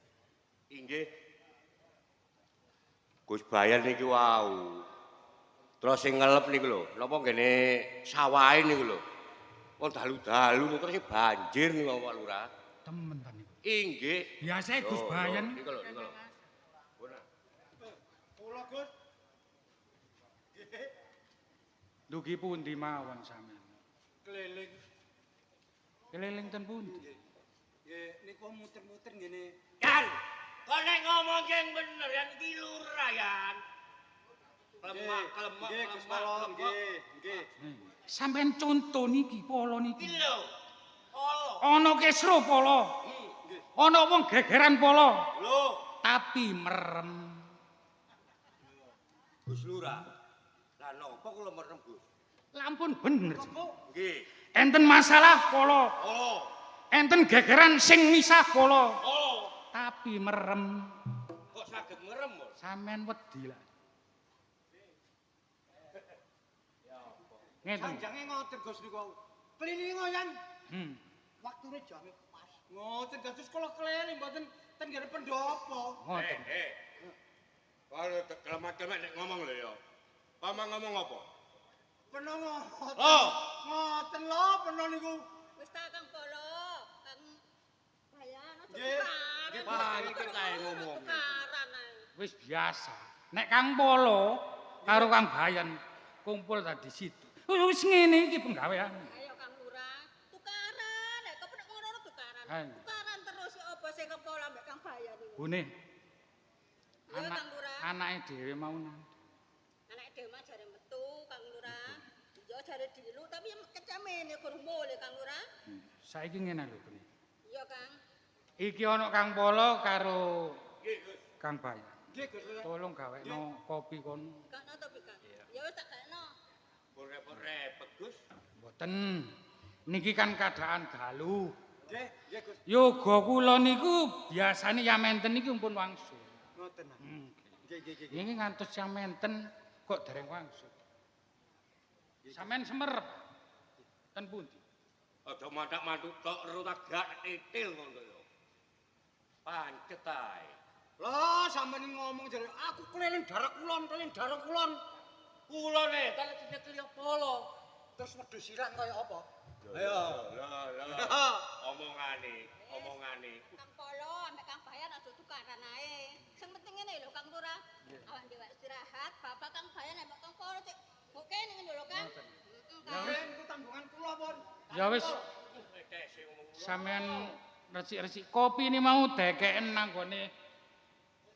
Inggih. Gus Bayan niki wau. Terus sing ngelep niku lho, napa ngene sawahe niku lho. Wong dalu-dalu terus sing banjir niku Pak Lurah. Temen ta niku. Inggih. Biasane Gus Bayan Niku lho, niku lho. Kula Gus. dugi pundi mawon sampean? Keliling. Keliling ten pundi? Nggih, niku muter-muter ngene. Yan, kok nek ngomong yang bener yang iki lurah yan. Kelemak. Nggih, Gus Polo, nggih, nggih. Sampean contoh niki polo niki. Iki lho. Polo. Ana kesro polo. Ana wong gegeran polo. Lho, Tapi merem. Gus Lurah. Lah napa kula merem, Gus? Lampun bener. Nggih. Enten masalah polo. Polo. Enten gegeran sing misah polo. Polo. Tapi merem. Kok saged merem, Mas? Sampean wedi lah. Ngeten. Sanjange ngoten Gus niku. Kliningo yan. Waktune jame pas. Ngoten dados kula keliling mboten ten ngene pendopo. Ngoten. Kalau kelemak-kelemak nek ngomong lho ya. Pama ngomong apa? Peno ngoten. Oh. Ngoten lho peno niku. Wis ta Kang Polo, Kang Bayan aja Nggih. tukaran. Wah, iki kae ngomong. Tukaran ae. Wis biasa. Nek Kang Polo karo Kang Bayan kumpul tadi situ. Wis ngene iki penggawean. Ayo Kang Lurah, tukaran. Nek kok nek ngono tukaran. Ayo. Tukaran terus apa sing Kang Polo ambek Kang Bayan niku. Bune. Iya, Kang Lurah. Anake dhewe mau nang. Anak dhewe mah jare metu Kang Lurah. Yo jare dilu tapi yang kecamene kurang boleh Kang Lurah. Saiki ngene lho, Bune. Iya Kang. Iki ana Kang Polo karo Kang Bayan. Nggih Gus Lurah. Tolong gawekno kopi kono. Kakno to Kang. Ya wis tak gakno. Repot-repot, Gus. Mboten. Niki kan keadaan dalu. Nggih, nggih Gus. Yoga kula niku biasane yamenten niki pun wangsul. Ngoten. Nggih, nggih, nggih. Ini ngantos yamenten kok dereng wangsul. Sampeyan semerep. Ten pundi? Aja mandak-manduk tok rutag gak titil ngono ya. Pancet ae. Lah sampeyan ngomong jare aku keliling darak kulon. Kula ne tak keliling polo. Terus wedhus silang kaya apa? Lah. Omongane. Kang Polo ambek Kang Bayan aja tukaran ae. Sing penting ngene lho Kang Lurah. Awan dhewe istirahat, Bapak Kang Bayan ambek Kang Polo cek oke ngene lho Kang. Kang. Nggih, niku tanggungan kula pun. Ya wis, sampeyan resik-resik kopi ini mau dekeken nang gone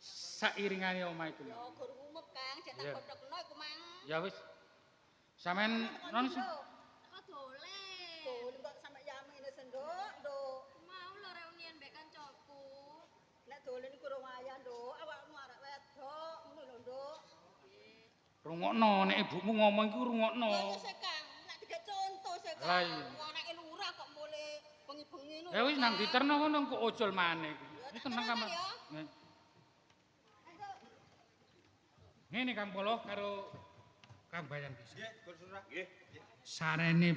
sairingane omah iku. Yo gur umep Kang, cek tak Iya. kodhokno iku mang. Ya wis. Sampeyan non sih. Kok dolen. Dolen kok sampe yamene sendok, Nduk. Mau lho reunian mbek kancaku. Nek dolen iku ora wayah, Nduk. Awakmu arek wedok, ngono lho, Nduk. Rungokno nek ibumu ngomong iku rungokno. Ya wis Kang, nek tiga contoh sik Lah Kang. iya. Anake lurah kok mulai bengi-bengi ngono. Ya wis nang diterno ngono kok ojol maneh. Ya, Wis tak tenang tenanan kamar. ya. Nih. Ayo. Ngene Kang Polo karo Kang Bayan bisa. Nggih, Gus Lurah. Nggih. Sarene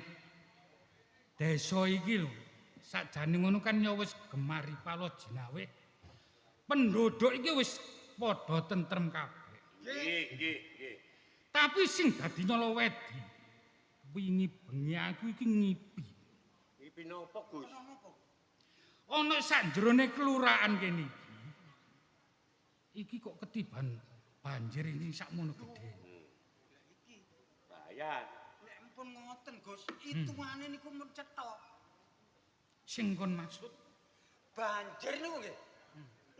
desa iki lho. Sakjane ngono kan ya wis gemari palo jinawe. Penduduk iki wis padha tentrem kabeh. Nggih. Tapi sing dadi nyala wedi. Wingi bengi aku iki ngipi. Ngipi napa, Gus? Ana sak jerone kelurahan kene iki. Iki kok ketiban banjir ini sakmono gedhe. Bayan. Nek ampun ngoten Gus, hitungane niku mun cetok. Sing kon maksud Banjir niku nggih.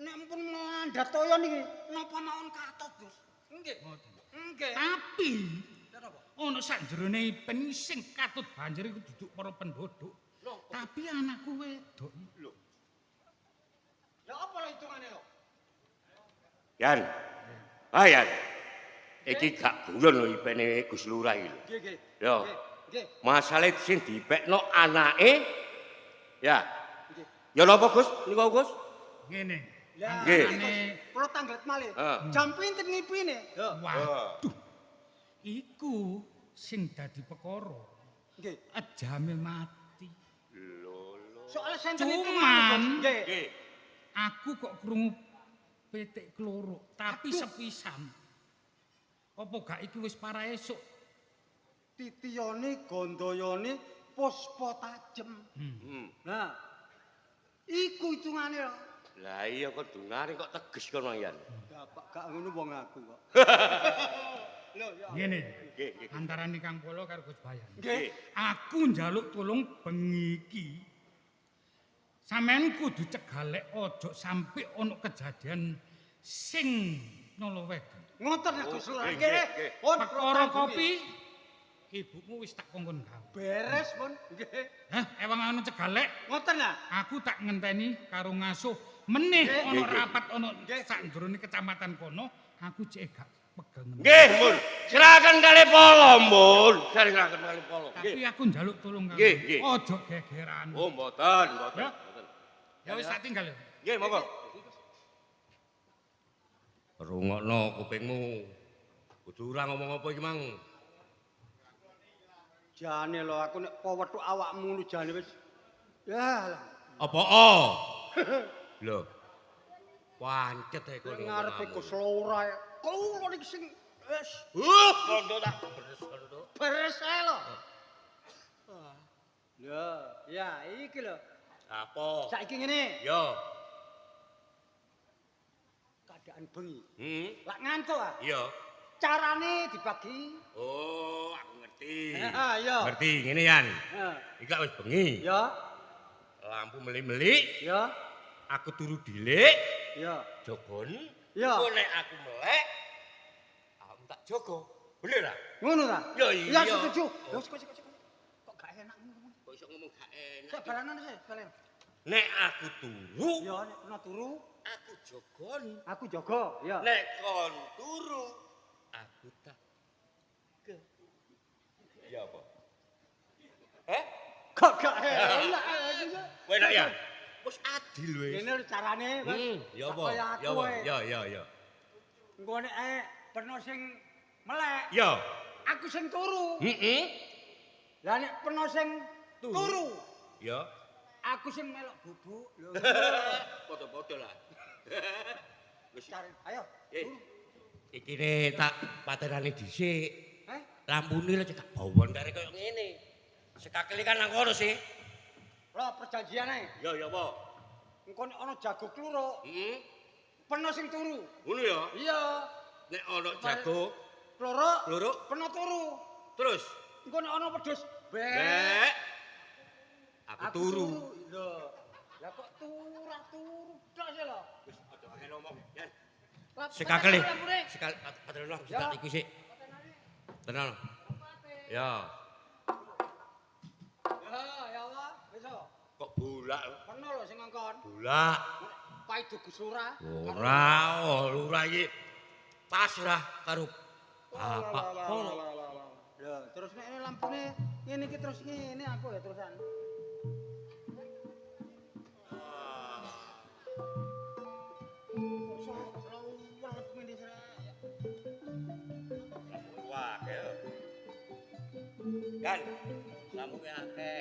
Nek ampun nglandhat toya niki napa mawon katut, Gus. Nggih. ngoten. Nggih. Tapi Napa? ana sak jerone ipen sing katut banjir iku duduk para penduduk. Tapi anakku wedok. Lho. Ya apa lho hitungane lho? Yan. Yan. Iki gak guyon lho ipene Gus Lurah iki lho. Nggih, nggih. Yo. Nggih. Masalah sing dipekno anake ya. Nggih. Ya napa Gus? Niku Gus? Ngene. Lah, Nggih. kula tanglet malih. Heeh. Jam pinten ngipine? Waduh. Iku sing dadi perkara. Nggih. Ajame mati. Soale senten Cuman nggih. Nggih. aku kok krungu pitik kloro, tapi sepisan. Apa gak iki wis para esuk? Titiyane gandayane puspa tajem. Nah, iku hitungane lho. Lah iya kok dungane kok teges kon Mang Yan. Bapak gak ngono wong aku kok. Lho ya. Ngene. Nggih, nggih. Antarane Kang Polo karo Gus Bayan. Nggih. Aku njaluk tulung bengi iki. Sampeyan kudu cegalek aja sampe ana kejadian sing nyolowedi. Ngoten ya Gus Lurah. nggih, Nggih. nggih. Pun Perkara kopi ibumu wis tak kongkon gawe. beres pun. Nggih. Hah, ewang anu cegalek Ngoten ya. aku tak ngenteni karo ngasuh meneh Nggih, ana nggih. rapat ana Nggih. sak jroning kecamatan kono aku cek gak pegel. Nggih, Mun. Serahkan kali polo, Mun. Serahkan kali polo. Tapi Nggih. aku njaluk tulung karo. Nggih, nggih. Aja gegeran. Oh, mboten, mboten. Ya. Ya wis tak tinggal. Nggih, monggo. Rungokno kupingmu. Kudu ora ngomong apa iki, Mang. Jane lho aku nek pewethuk awakmu ngono jane wis. Ya lah. Apa Lho. Pancet ae kono. Ngarepe Gus Lurah. Kulo niki sing wis Kondo tak beres kondo. beres ae lho. Lho, ya iki lho. Apa? Saiki ngene, Yo. keadaan bengi. Lah Lak ngantuk ah. iya. Carane dibagi. Oh, aku ngerti. Ah, iya. Ngerti ngene Yan. Heeh. Iki wis bengi. Ya, Lampu meli-meli, ya, aku turu dhilik, ya. jogon. Ya. Engko nek aku melek, aku tak jogo. Bener ah? Ngono ta? Ya iya. Ya setuju. Lho sik. Kok gak enak ngono. Kok iso ngomong gak enak? Sik balanan sik, balen. Nek aku turu, Ya nek kena turu, aku jogon. aku jaga, ya. Nek kon turu, aku tak ke. Ya apa? Kok gak enak. Enak ya? Wis adil wis. Ngene lho carane, Mas. Ya Tak apa? kaya Ya aku apa? wae. Ya. Engko nek peno sing melek, Ya. aku sing turu. Heeh. Lah nek peno sing turu, Ya. aku sing melok bubuk. Lho. Foto-foto lah. Wis Cari, ayo. Eh, iki ne tak paterane dhisik. Eh? Lampune lho cedak bawon kare koyo ngene. Sekakele kan nang kono sih. Lho perjanjiane. Ya apa? Engko nek ana jago kluruk, Heeh. peno sing turu. Ngono ya. Iya. Nek ana jago, Kluruk, kluruk, peno turu. terus Engko nek ana wedhus, bek. Aku turu. Lho. Lah kok turu tok sih lho. Wis aja akeh ngomong, Yan. Lah, Sekakele. lampune. Sekali paterno Ya. tak iki sik. Tenang. Ya. Ya Allah, wis kok. Kok bulak lho? Peno lho sing ngongkon. Bulak. Paidu Gus Lurah. Ora, lurah iki pas ora karo bapak. Ono. Lho, terus nek ini lampune ngene iki terus ngene aku ya terusan. Wah, kan lampuke akeh.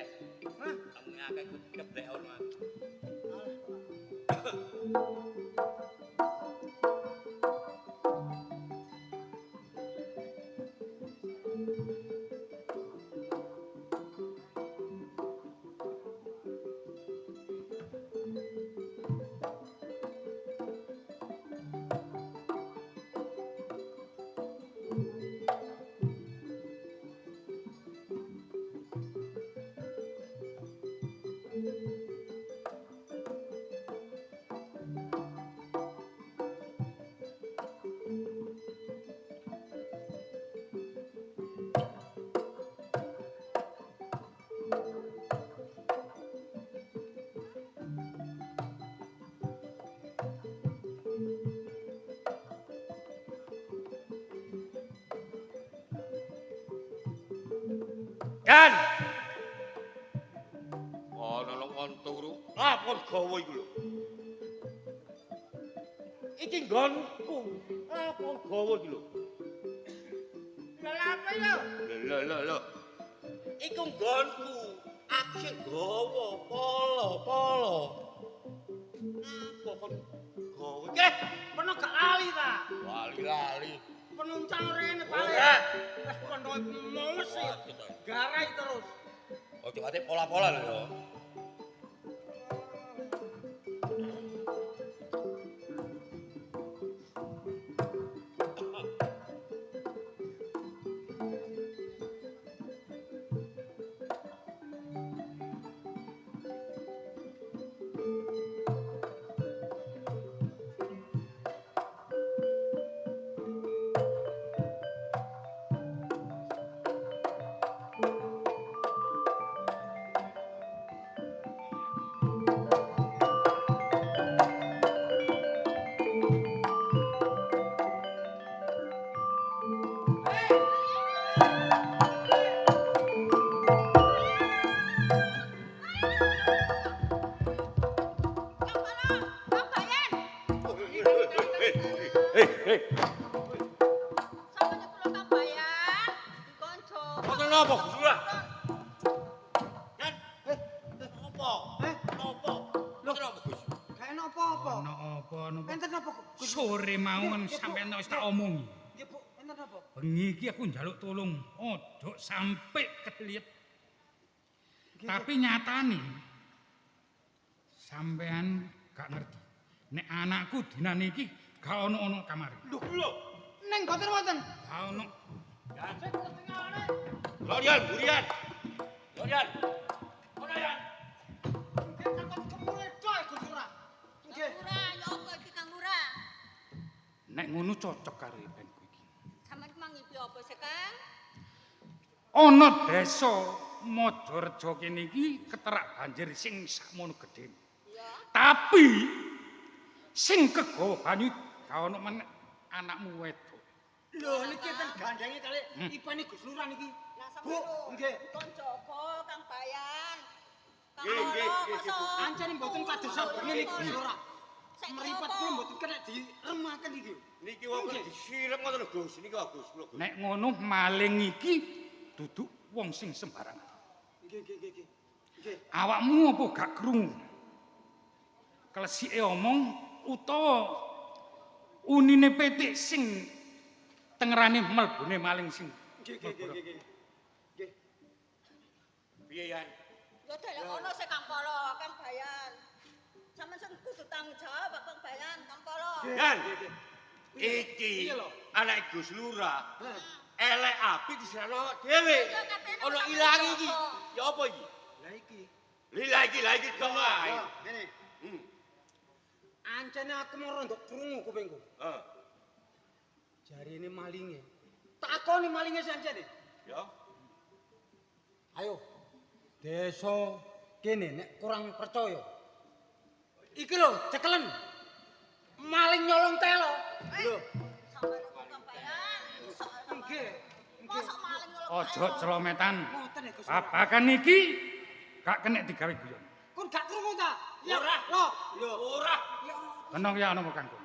Hah? Lampuke akeh keblek ono. Kan. Ono nang kon turu. Lapon gawa iku lho. Iki nggonku. Lapon gawa iki lho. Lah apa yo? Lho. Iku nggonku. Aku sing gawa polo. Napa kon gawe? Nggih, Peno gak lali ta? lali. Penuncang rene balik. Ora. Wes kono mesti garai terus. Ojo ate pola-pola lho ya. Sore mau kan sampean wis tak omongi. Nggih, Bu. Enten apa? Bengi iki aku njaluk tulung, ojo sampe keteliet. Tapi nyatane sampean gak ngerti. Nek anakku dinane iki gak ono kamare. Lho. Ning boten wonten. Gak ono. Lorian, Burian. Lorian. Ono ya. Nggih, takon kemule tok Gus Ora. Nggih. Ora, ya apa iki Kang Ura? Nek ngono cocok karo ipenku iki. Sampeyan ki mangipi apa sih, Kang? Ana desa Majareja kene iki keterak banjir sing sakmono gedhe. Ya. Tapi sing kegawa banyu gak ono meneh anakmu wedok. Lho, niki ten gandenge kali ipane Gus Lurah niki. Nah, Bu, sampeyan nggih. kon jaga Kang Bayan. Kang Nggih, Lolo, masa Ancane mboten kados sabene niki Gus Lurah. Saiki Mripat apa? kula mboten kena diremaken iki. Niki wong disirep ngoten lho, Gus. Niki Gus, kula Gus. Nek ngono maling iki duduk wong sing sembarangan. Nggih. Awakmu apa gak krungu? Klesike omong utawa unine petik sing tengerane mlebune maling sing. Nggih. Piye Yan? Ya delok ono sing Kang Polo, Kang Bayan. Sampeyan sing kudu tanggung jawab Kang Bayan, Kang Polo. Yan. Iki anak Gus Lurah. Elek api disana dhewe. Ono ilang iki. Ya apa iki? Lah iki. Lah iki kok wae. Ngene. Ancene aku mau rondok krungu kupingku. Heeh. Jarine malinge. Takoni malinge sancene. Ya. Ayo. Desa kene nek kurang percaya. Iki lho, cekelen. Maling nyolong telo. Lho, Sampeyan Kang Bayan. nggih. Mosok maling ngono. Ojo celometan. Ngoten ya Gus. Lurah. Babakan iki gak kena digawe guyon. Kun gak krungu ta? Ora. Lho. Ora. Kenong ya ana Kangkung.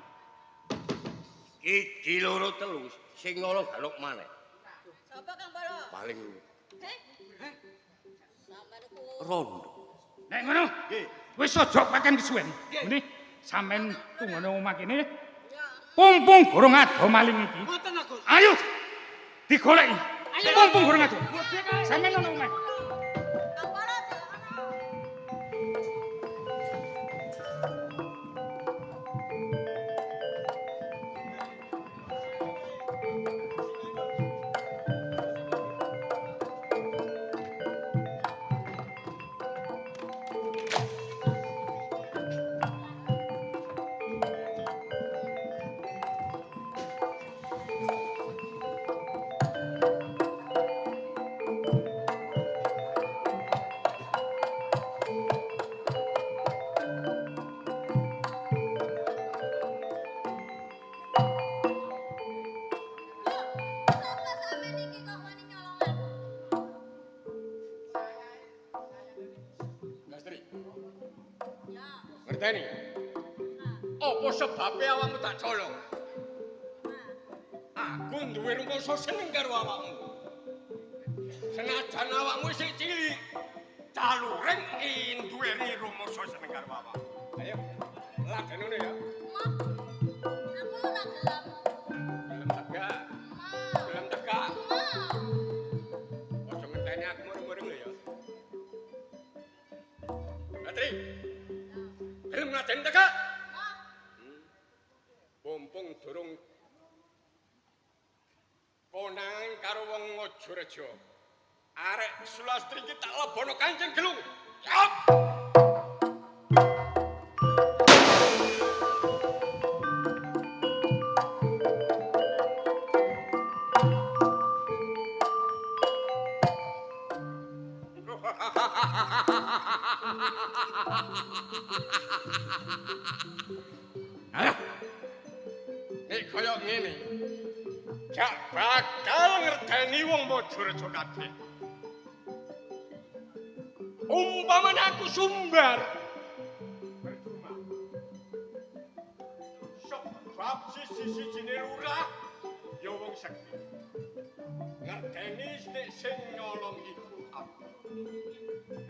Iki loro telu sing nolong galuk maneh. Sapa Kang Polo? Paling Heh? Sampeyan iku rondo. Nek ngono, Nggih. wis aja paken kesuwen. Ngene sampean tungone omah kene. ya. Pumpung gorong ado maling iki. Ngoten Agus. Ayo digoleki. Ayo. Pumpung gorong ado. Nggih, kae. Sampeyan ono omah. Kang Polo delok ono. Sapa sampeyan iki kok wani nyolong aku? Lastri, Ya. ngerteni? Apa sebabe awakmu tak colong? Aku duwe rumangsa seneng karo awakmu. Senajan awakmu isih cilik, Saluring induweni rumoso seneng karo Wawa. Ayo, ladenone ya. Aku ora gelem. Gelem tegak. Gelem tegak. Aja ngenteni aku murung-murung lho ya. Patri. Gelem laden tegak. Mumpung durung konangan karo wong Ngajareja. Arek Sulastri iki tak lebono Kanjeng Gelung. Yap. Ayo. Nek kaya ngene. Gak bakal ngerteni wong Majareja kabeh. Umpamane aku sumbar. Percuma. Sebab siji-sijine lurah ya wong sakti. Ngerteni nek sing nyolong iku aku.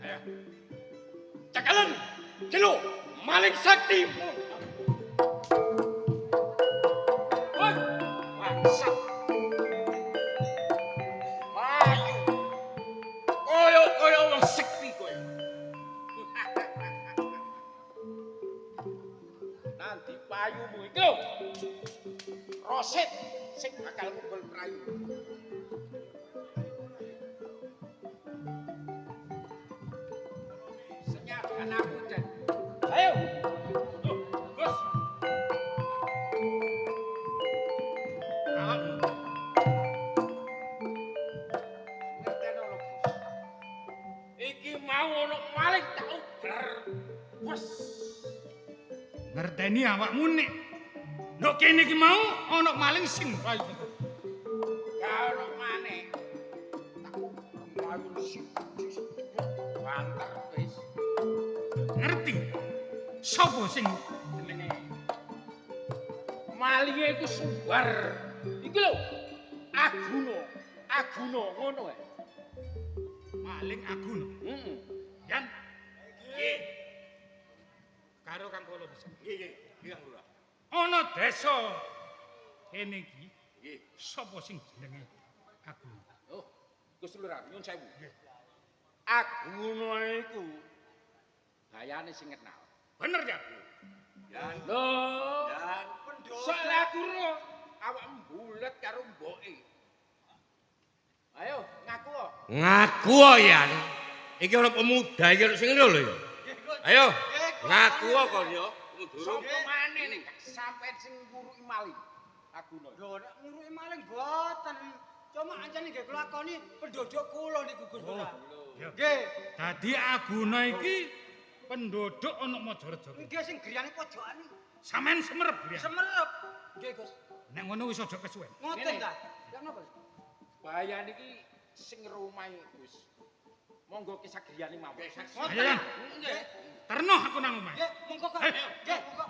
Ayo. Cakalan. Kilo maling sakti. Woi, mangsat. Ayo. Koyo wong sakti kowe. Nanti payumu iki lho. Roset sing bakal kumpul prayu. Senyapkan aku, Den. Ayo. Loh, Gus. Ngerteno lho, Gus. Iki mau ono maling tak uber. Wes. Ngerteni awakmu nek ndok kene iki mau ana maling sing payu. Gak ono maneh. Tak mayu sing banter wis. Ngerti? Sopo sing Jenenge malinge iku Sumbar. Iki lho. Aguna ngono ae. maling Aguna? Heeh. Yan, Nggih. karo Kang Kolo bisa. Nggih, Kang Lurah. Ana desa kene iki Nggih. sapa sing jenenge Aguna? Oh, Gus Lurah, nyun sewu. Aguna iku gayane sing kenal. Bener ya? Yan. Lho. Yan. Soale aku ro awak mbulet karo mboke. Ayo, ngaku kok. Ngaku Yan. Iki ana pemuda iki sing ngono lho ya. Ayo, ngaku kok ya. Sopo maneh nek sampean sing nguruki maling? Aguna. Lho nek nguruki maling boten. Cuma ancen nggih kula lakoni penduduk kula niku Gus Lurah. Nggih. Dadi Aguna iki penduduk ana Majareja. Nggih sing griyane pojokan niku. Sampeyan semerep ya. Semerep. Nggih Gus. Nek ngono wis aja kesuwen. Ngoten ta. Ya napa? Bahaya niki sing rumahe Gus. Monggo kisah griyane mawon. Ayo Yan. Nggih. Terno aku nang omah. Nggih, monggo Kak. Ayo. Nggih, monggo.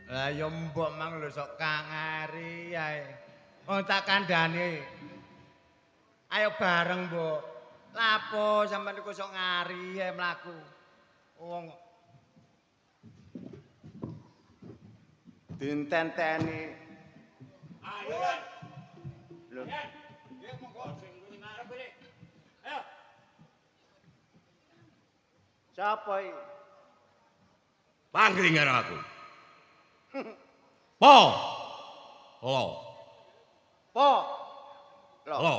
Lah ya mbok mang lho sok kangari ae. Oh tak kandhane. Ayo bareng, Mbok. Lapo sampean niku sok ngari ae mlaku. Wong dintenteni. Ayo. Lho. Ya monggo sing ngarep ini. Ayo. Sapa iki? Panggil karo aku. Po. Lo. Po. Lho. Lo.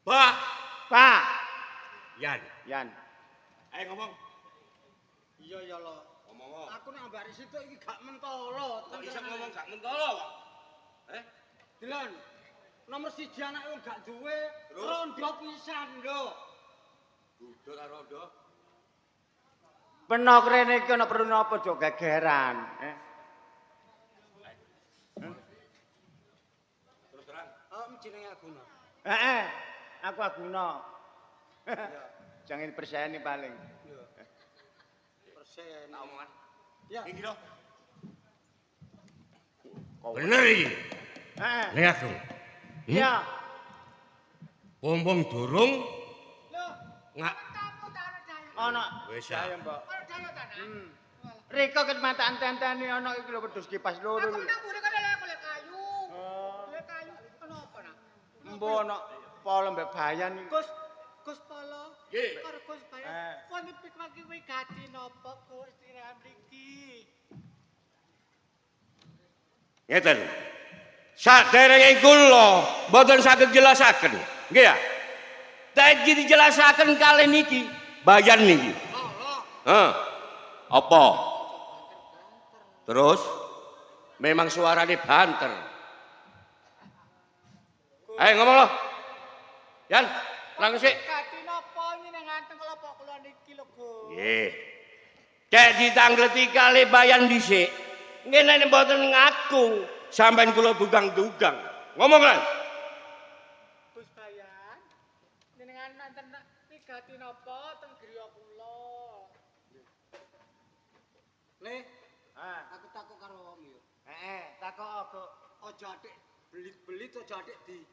Pak. Pak. Yan. Yan. Ayo ngomong. Iya ya lo. Ngomong. Aku nek ambari situ iki gak mentolo. Kok iso ngomong gak mentolo kok? Dilan. Nomor 1 anake wong gak duwe, rondo pisan lho. Dudo karo rondo. Penok rene iki ana perlu napa jok gegeran, Terus terang. Jenenge Aguna. Heeh, aku Aguna. Jangan perseni paling. Persen. Tak omongan. Ya. Iki lho. Bener iki. Heeh. Ning aku. Iya. Pompong durung Lho, ngak tamu ta ana dayo. Ana. Wis ya. Ayo, Mbok. Ana dayo ta, Nak? Rika ket mataan tenteni ana iki lho wedhus kipas loro. Aku nang mburi kene lek golek kayu. Golek kayu ana apa, Nak? Mbok ana pol mbek bayan iki. Gus Polo. Nggih. Karo Gus Bayan. Eh. Kon pik lagi kowe gati napa Gus dina mriki? Ngeten. Saderenge kula mboten saged jelasaken. Nggih ya. Dadi dijelasaken kalih niki bayan niki. Apa? Terus memang suarane banter. Ayo ngomong lo. Yan, langsung sik. Gati napa nyine nganteng kelompok kula niki lho, Gus. Nggih. Cek ditangleti kalih bayan dhisik. Ngene mboten ngaku. Sampeyan kula dugang-dugang. Ngomong lan. Gus Bayan. Jenengan nanten gati napa teng griya kula? Le, Ah, aku takut karo wong yo. takok aku. Aja atik belit-belit aja atik di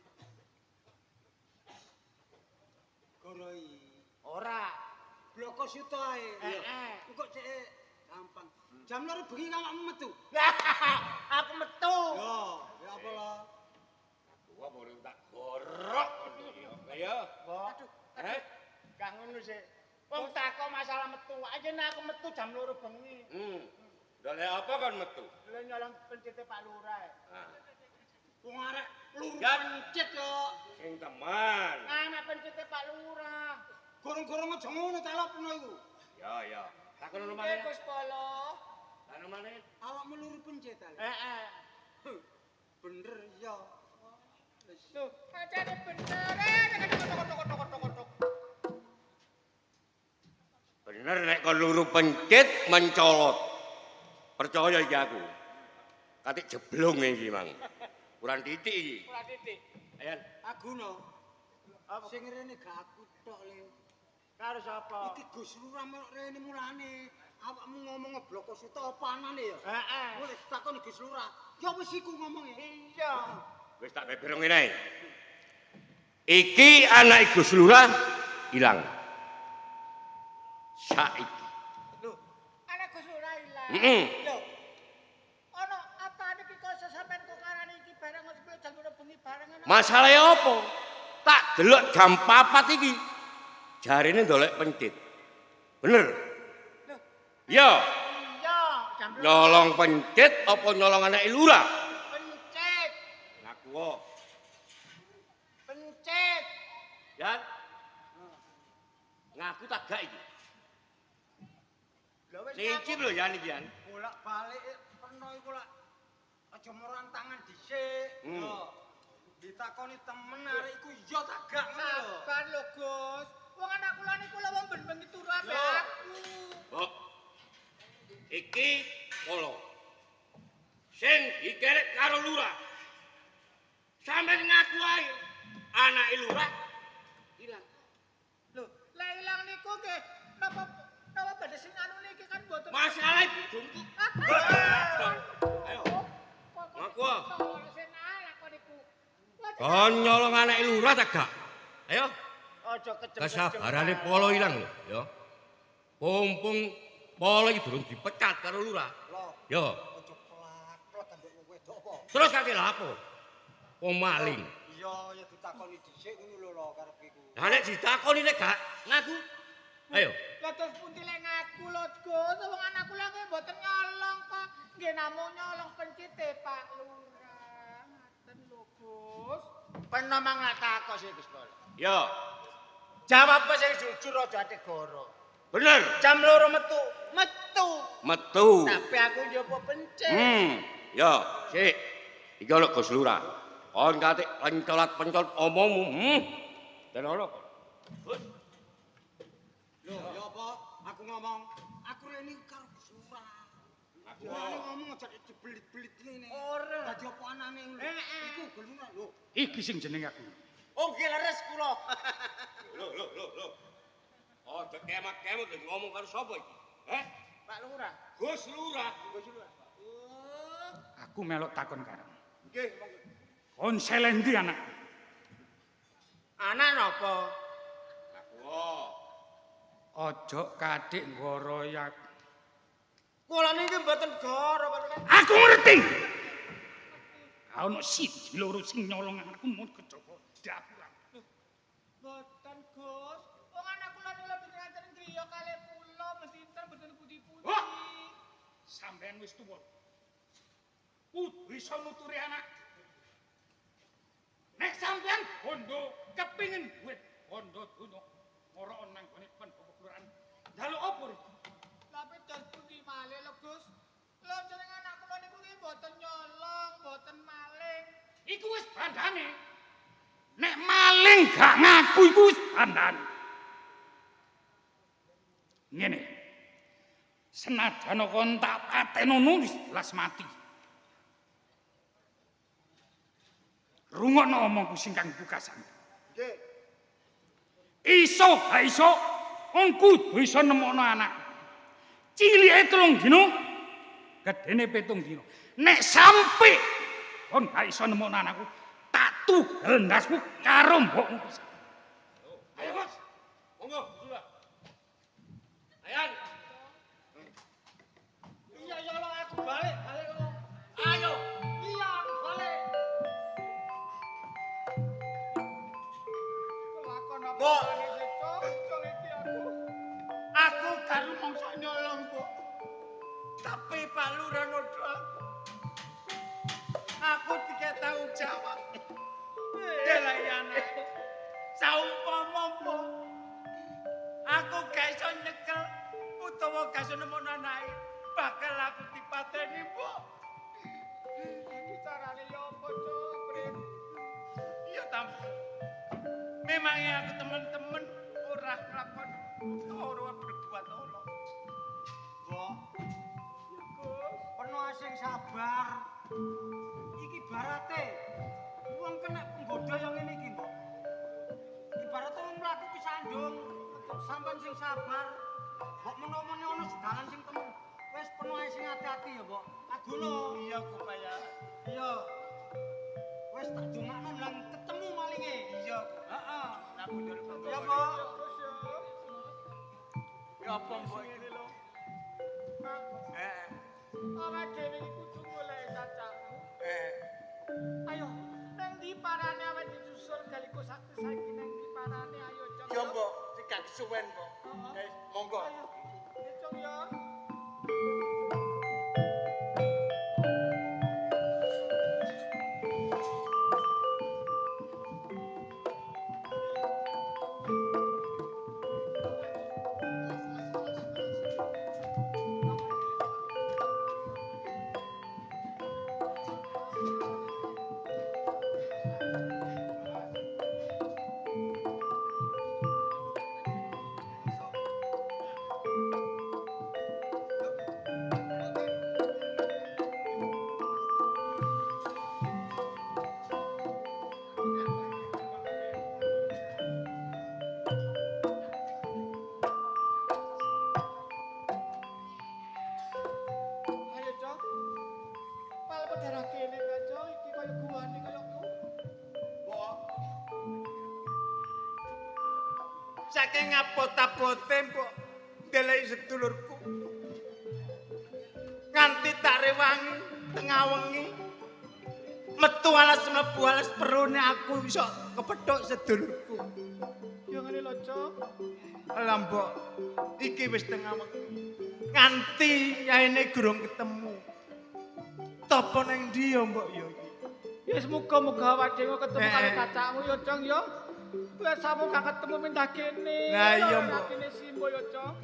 goroi. Ora. Bloko situ ae. Engko cek gampang. Jam 2 bengi kan awakmu metu. Aku metu. Yo, ya apa lo? Gua boleh tak gorok. Ayo. Aduh, gak ngono sih. Wong takok masalah metu. Aja nek aku metu jam 2 bengi. Dole apa kan metu? Lha nyolong pencete Pak Lurah. Wong arek luru Jan. pencet yo. Sing teman. Ana pencete Pak Lurah. Gorong-gorong aja ngono telepono iku. Ya. Takon ono Nggih, maneh. Gus Polo. Takon maneh. Awakmu luru pencet ae. Bener ya. Loh, ajane bener. Tok. Bener nek kon luru pencit mencolot. Percaya iki aku. Katik jeblong iki, Mang. Kurang titik iki. Kula titik. Ayan. Aguna. Sing rene gak aku tok le. Karo sapa? Iki Gus Lurah melok rene mulane. Awakmu ngomong bloko situ apa anane ya? Wis takon Gus Lurah. Ya wis iku ngomonge. Iya. Wis tak beberong ngene. Iki anak Gus Lurah ilang. Saiki. Lho, anak Gus Lurah ilang. Heeh. Lho. Ana apane iki kok sampean kok karane iki barang ngono jam 2 bengi barengan. Masalahe apa? Tak delok jam 4 iki. Jarine ndolek pencit. Bener? Ya, Iya, jam 2 nyolong pencit apa nyolong anak lurah? pencet. Ngaku wae. Pencet. Ya. Ngaku tak gak iki. Lho wis Licin lho ya niki yan. Bolak-balik peno iku lak aja moran tangan dhisik. Yo. Ditakoni temen arek iku iya tak gak ngono lho. Sabar lho, Gus. Wong anak kula niku lho wong ben-ben turu ambek Lho. aku. Kok iki polo. Sing dikerek karo lurah. Sampeyan ngaku ae anak lurah ilang. Lho, lah ilang niku nggih napa badhe sing anu niki kan mboten. Masalah bungku. Ayo. Ngaku. Senal aku niku. Lah Kon nyolong anak lurah tak gak? Ayo. Aja kejem-kejem. Kesabarane polo ilang lho, ya. Mumpung polo iki durung dipecat karo lurah. Yo. Aja plak-plak ambek wong wedok apa? Terus kake lha apa? Pemaling. Iya, ya ditakoni dhisik ngono lho karep iku. Lah nek ditakoni nek gak ngaku. Ayo. Lah terus pundi lek ngaku lho, Gus. Wong anakku lek mboten nyolong kok. Nggih namung nyolong pencite Pak Lurah. Ngaten lho, Gus. Peno mangatakok sih Gus Polo. Yo. Jawab sing jujur aja ati goro. Bener. Jam 2 metu. Metu. Metu. Tapi aku njopo pencet. Yo, sik. Iki ana Gus Lurah. Kon kate pencolat-pencolat omongmu. Dan ono kok. Lho, ya apa? Aku ngomong, aku rene karo Gus Lurah. Aku ngomong aja dibelit-belit ngene. Ora. Dadi apa anane ngono? Iku Gus Lurah lho. Iki sing jeneng aku. Oh, nggih leres kula. Lho. Oh, kemak-kemak ngomong karo sapa iki? Pak Lurah. Gus Lurah. Aku melok takon karo. Nggih, monggo. Kon selendi anak. Anak napa? Aku. Ojo kadik ngoroyak. Kula niki mboten goro, Pak Lurah. Aku ngerti. Ono siji loro sing nyolong anakku mun kejaba dapuran. Mboten, Gus. Wong anakku lho lebih ngaten griya kalih kula mesti enten mboten pundi-pundi. Wah! Sampeyan wis tuwa. Kudu iso nuturi anak. Nek sampeyan bondo kepingin duit bondo donya ora nang gone penkelurahan. Njaluk opo iki? Tapi terus pundi malih lho, Gus. Lho jeneng anak kula niku nggih mboten nyolong, mboten maling. Iku wis bandane. Nek maling gak ngaku iku wis bandane. Ngene. Senajan kon tak patenono wis jelas mati. Rungokno omongku sing kang bukasan. Nggih. Iso, ha iso, kon kudu iso nemokno anak. Cilike 3 dina, gedene 7 dina. Nek sampe kon gak iso nemokno anakku, tak tugel ndasmu karo mbokmu. Ayo, Mas. Monggo, Lurah. Ayan. Iya, nyolong aku balik kok. Ayo. Iya, aku balik. Kelakon apa Mbok. maneh cocok iki aku. Aku kan mongso nyolong, Bu. Tapi Pak Lurah nuduh aku. Aku tidak tahu jawab. Delayana. Saumpama apa? Aku gak iso nyekel utawa gak iso nemokno anake. Bakal aku dipateni, Bu. Iki carane ya apa, Cok? Prit? Iya, Tam. Memangnya aku temen-temen ora nglakon ora berbuat ala. Mbok, Ya, Gus. peno sing sabar. Iki barate wong kena penggoda yang ngene iki, Mbok. Ibarate wong mlaku pisandung, sampean sing sabar. Mbok menawa ono sedalan sing temen. Wis peno ae sing ati-ati ya, Mbok. Adono. Iya, Kupaya. Iya. Wis tak dongakno lan ketemu malinge. Iya, Heeh. Nak mundur monggo. Ya, Mbok. Gus ya. Ya apa, Mbok? Ngene lho. Eh, Awak dhewe iki kudu mulai cacakmu. eh. Ayo, nang ndi parane awak disusul galiko sakti saiki nang ndi parane ayo Cok. Ya, Mbok, tidak kesuwen, Mbok. Eh, monggo. Ayo. Ya, Cok ya. Ayo, Cok. Pal darah kene, Cok. Iki koyo guwane koyo ku. saking ngapot-apote mbok ndeleki sedulurku. Nganti tak rewangi tengah wengi. Metu alas mlebu alas perune aku iso kepethuk sedulurku. Ya ngene lho, Cok. Lah mbok iki wis tengah wengi. Nganti yaene durung ketemu. Topo ning ndi ya mbok ya iki? Ya muga-muga awake dhewe ketemu karo cacakmu ya, Cong ya. Kowe samu gak ketemu mindah kene. Lah iya, Mbok. Kene Simbo ya, Cong.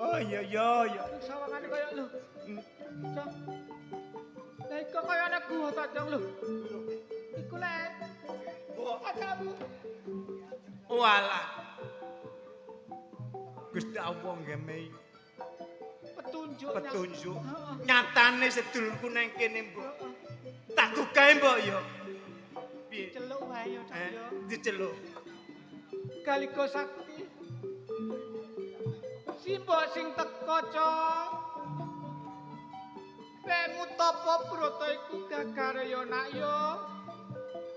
Oh iya iya iya. Sawangane kaya lho. Cong. Lah iku kaya ana gua ta, Cong lho. Iku lek. Mbok, Cacakmu. walah. Gusti Allah ngemehi Petunjuk. nyatane sedulurku nang kene mbok. Tak gugahe mbok ya. Piye? Celuk wae ya, Cong ya. Diceluk. Kaliko sakti. Simbo sing teko, Cong. Lemu topo broto iku gagare ya nak ya.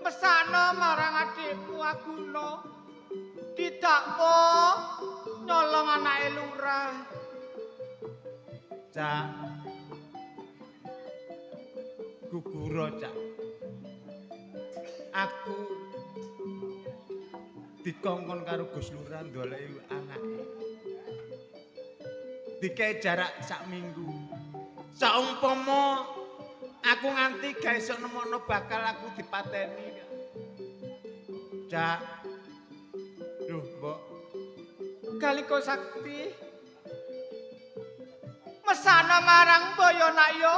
Mesana marang adikmu Aguna. Didakpo nyolong anake lurah. Cak. Guguro, Cak. Aku dikongkon karo Gus Lurah ndoleki anake. Dikae jarak sak minggu. Saumpama aku nganti gak iso nemono bakal aku dipateni. Cak. Loh, Mbok. Kaliko sakti. Mesana marang boyo nak yo.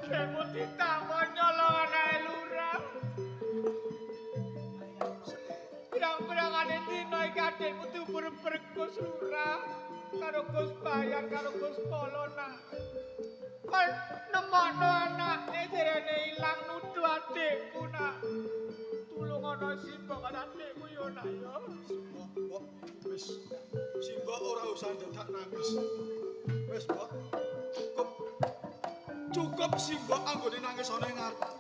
Ademu ditakon nyolong anake lurah. Pirang-pirangane dina iki adekmu diuber-uber Gus Lurah karo Gus Bayar karo Gus Polona. Kon nemokno anake derene ilang nuduh adekku nak. Tulung ana Simbo kan adekku yo nak yo. Mbok, wis. Simbo ora usah dadak nangis. Wis, Mbok. Cukup Simbo anggone nangis ana ing ngarep.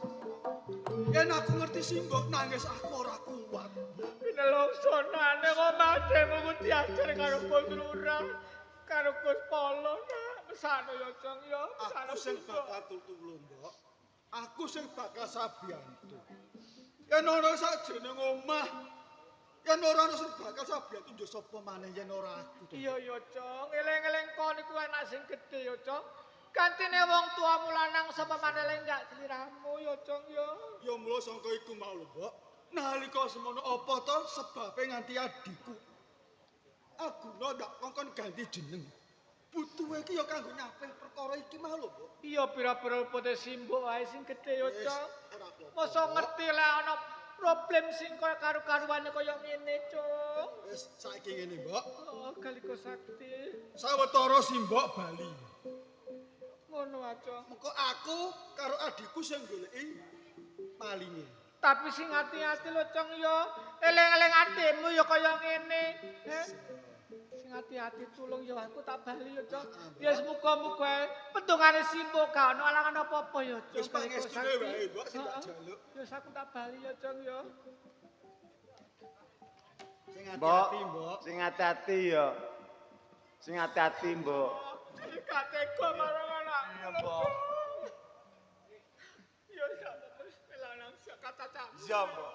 Yen aku ngerti Simbo nangis aku ora kuat. Pinelongsonane kok madhemu ku diajar karo Gus Lurah karo Gus Polona. Mesane yo, Cong yo. Aku sing bakal tulung, Mbok. Aku sing bakal sabiyantu. Yen ora sakjane omah, yen ora ana sing bakal sabiyantu yo sapa maneh yen ora aku. Iya yo, Cong. Eling-eling kon iku anak sing gedhe yo, Cong. Gantine wong tuamu lanang sapa maneh lek gak sliramu yo, Cong yo. Ya mula sangka iku mau lho, Mbok. Nalika semono apa to sebabe nganti adikku. Aguna ndak kongkon ganti jeneng. Butuhe iki ya kanggo nyapeh perkara iki mau lho, Mbok. Iya pira-pira pote Simbo wae sing gedhe yo, Wis, Cong. ora apa-apa. Masa ngerti lek ana problem sing kaya karo-karuane kaya ngene, Cong. Wis saiki ngene, Mbok. Oh, Kaliko Sakti. Sawetara Simbok bali. Ngono ae, Cong. Muga aku karo adikku sing goleki malinge. Tapi sing hati-hati lho, Cong yo. Eling-eling adikmu yo kaya ngene. Sing hati-hati tulung yo aku tak bali yo, Cong. Ya muga-muga pendungane Simbo gak ono alangan apa-apa yo, Cong. Wis pangestune wae, Mbok, sing tak jaluk. Ya aku tak bali yo, Cong yo. Sing Mbok, hati-hati, Mbok. sing hati-hati ya. Sing hati-hati, Mbok. Gak tega marang anakku. Iya, Mbok. Yo sak terus lanang kata cak. Iya, Mbok.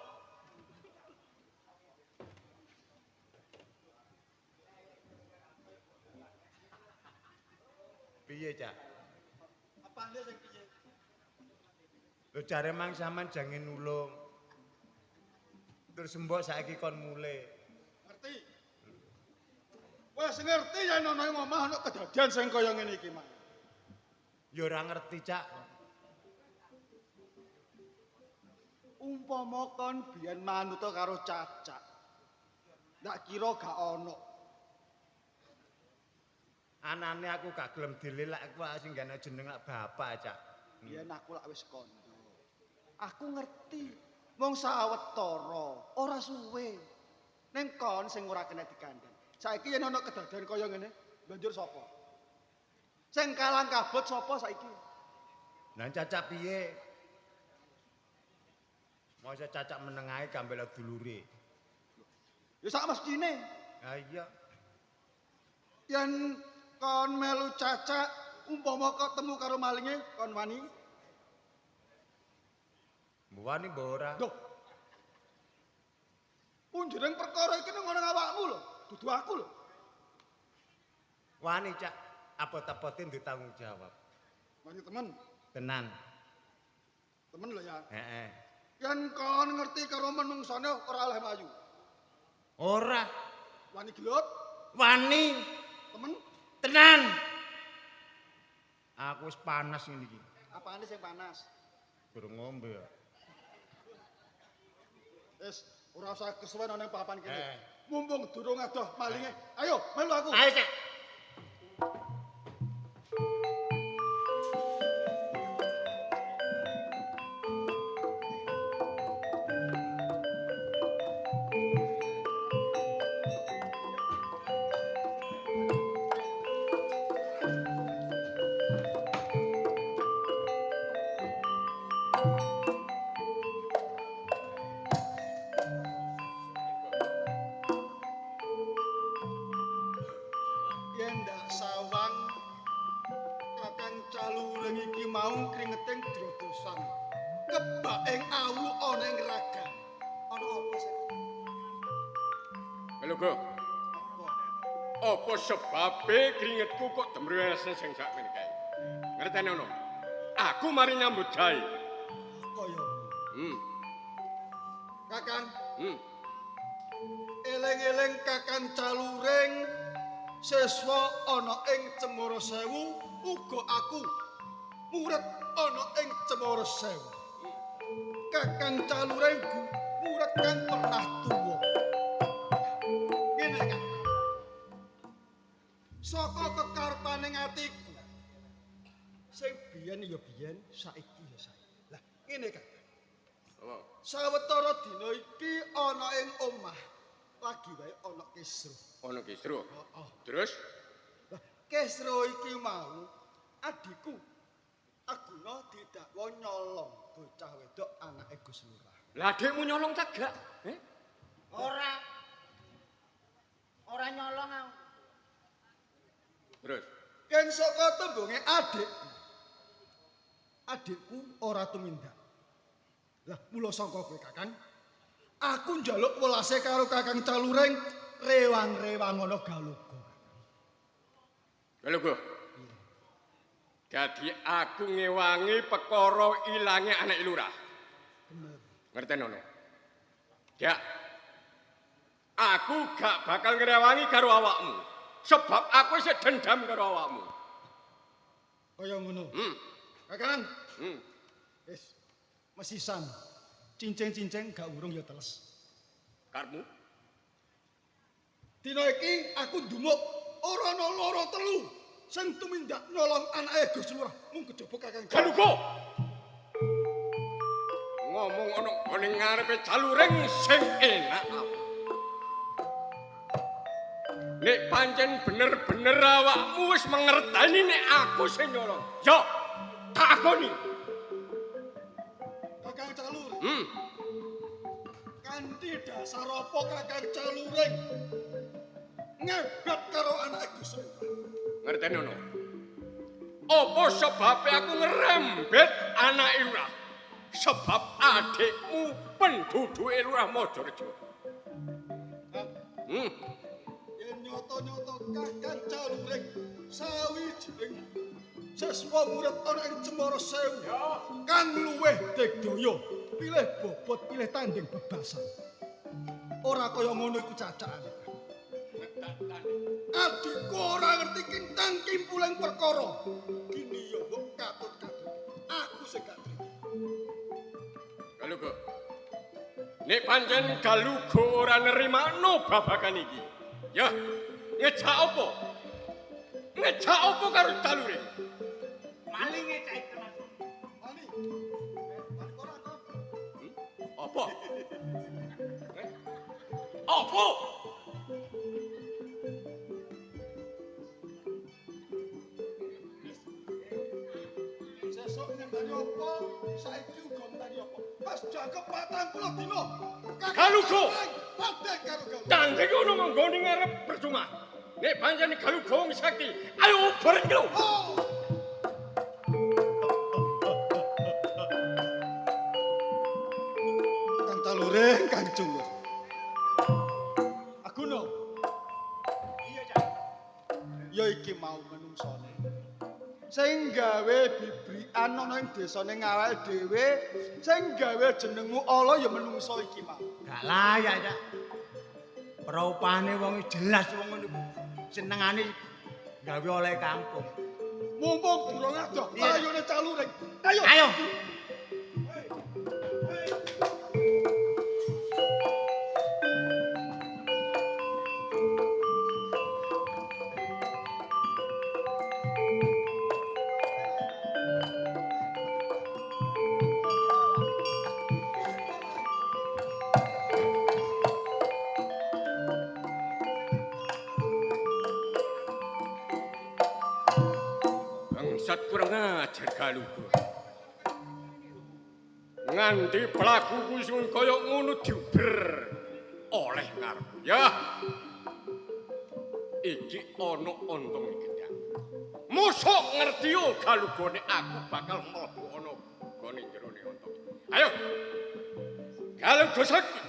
Piye, Cak? Apane sing piye? Lho jare mang sampean jange nulung. Terus mbok saiki kon mulih. Ngerti? Wes ngerti yen ana ing omah ana kedadian sing kaya ngene iki, Mak. Ya ora ngerti, Cak. Umpama kon biyen manut karo Cacak. Ndak kira gak ana. Anane aku gak gelem dilelek aku sing gane jeneng lak bapak, Cak. Biyen aku lak wis kandha. Aku ngerti. Wong sawetara, ora suwe. Ning kon sing ora kena dikandani. Saiki yen ana kedadian kaya ngene, banjur sapa? Sing kalang kabut sapa saiki? Lah Cacak piye? Masa Cacak meneng ae gambela dulure. Ya sak mestine. Ha iya. Yen kon melu Cacak, umpama ketemu karo malinge, kon wani? Wani mbok ora. Loh. Punjering perkara iki nang ana awakmu lho, dudu aku lho. Wani, Cak. Apot-apotin ditanggung jawab. Wani temen, Tenan. temen lho ya. Heeh. Yen kon ngerti karo menungsane ora oleh mlayu. Ora. Wani gelut, Wani. temen, Tenan. Aku wis panas ngene iki. apane sing panas? Durung ngombe ya. Wis ora usah kesuwen ana ning papan kene. Eh. Mumpung durung adoh malinge. Ayo, melu aku. Ayo, Cak. Yen ndak sawang kakang calureng iki mau kringeting drodosan. Kebak ing awu ana ing raga. Ana apa sih? Melugo. Apa sebabe keringetku kok demresen sing sak meneh kae? Ngerteni ono? Aku mari nyambut gawe. Kaya Kakang, Hmm. eling-eling kakang calureng siswa ana ing Cemara Sewu, uga aku murid ana ing Cemara Sewu. Kakang calureng murid kang pernah tuwa. Ngene Kang. Saka kekarepaning atiku. Sing biyen ya biyen, saiki ya saiki. Lah, ngene Kang. Apa? Sawetara dina iki ana ing omah lagi wae ana kisruh. Ono kisru. Heeh. Terus Lah, kisruh iki mau adikku Aguna didakwa nyolong bocah wedok anake Gus Lurah. lah adikmu nyolong cagak? Ora. Ora nyolong aku. Terus Yen saka tembunge adikku ora tumindak. Lah mula sangka kowe Kakang, aku njaluk welase karo Kakang Calureng rewang-rewang ana galuga. Melugo. Dadi aku ngewangi perkara ilange anak lurah. Bener. Ngerteni ono? Ya. Aku gak bakal ngrewangi karo awakmu. Sebab aku isih dendam karo awakmu. Kaya ngono. Kakang, wis mesisan. Cincin-cincin gak urung ya teles. Karmu? Dina iki aku ndumuk ora ana loro telu sing tumindak nyolong anake Gus Lurah mung kejaba Kakang. Galugo. Ngomong ono ngene ngarepe Calureng sing enak. Nek pancen bener-bener awakmu wis mengerteni nek aku sing nyolong. Yo, tak akoni. Kakang Calur. Hmm. Kanthi dasar apa Kakang Calureng ngebet karo anake Gus Lurah? Ngerteni ono? Apa sebabe aku ngerembet anak lurah? Sebab adikmu penduduke lurah Majareja. Yen nyata-nyata Kakang Calureng sawijining siswa murid ana ing Cemara Sewu kang luwih digdaya, pilih bobot, pilih tanding bebasan. Ora kaya ngono iku cacakane. Adikku ora ngerti kintang kimpuling perkara. Kini yo mbok katut-katut. Aku sing gak trimo. Galugo. Nek pancen Galugo ora nerimano babagan iki. Ya, ngejak apa? Ngejak apa karo dalure? Malinge cah iki Mas. Mani. Mani ora to. Apa? Apa? Sesuk ngenteni apa? Saiki uga ngenteni apa? Pas jangkep 40 dina. Galugo. Padha karo Galugo. Tandhe ngono nggone ngarep percuma. Nek pancen Galugo wong sakti, ayo bareng lho. Kang Taluring, Kang Jungur. Aguna. Iya cah. Ya iki mau menungsane. Sing gawe bibrikan ana ing desane ngawake dhewe, sing gawe jenengmu ala ya menungso iki mau. Gak layak cah. Praupane wong jelas wong ngono iku. Senengane gawe oleh kampung. Mumpung durung adoh, Iya. ayone Taluring. Ayo. Ayo. Bangsat kurang ajar Galugo. Nganti pelaku kusun kaya ngono diuber oleh ngarepku ya. Iki ana ontong ing gendang. Mosok ngerti yo Galugone aku bakal mlebu ana gone jerone ontong. Ayo. Galugo sakti.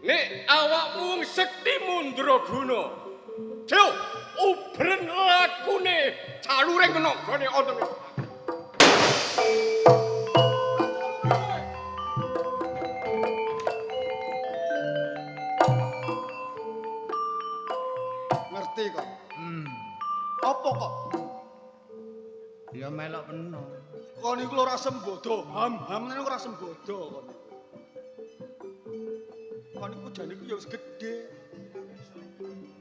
Nek awakmu wong sekti mundraguna. Jauh ubren lakune Taluring kena gone ontong. Ngerti kok. Apa kok? Ya melok peno. Kon iku ora sembodo, ham-ham ngene ora sembodo kon. Kon iku jane iku ya wis gedhe.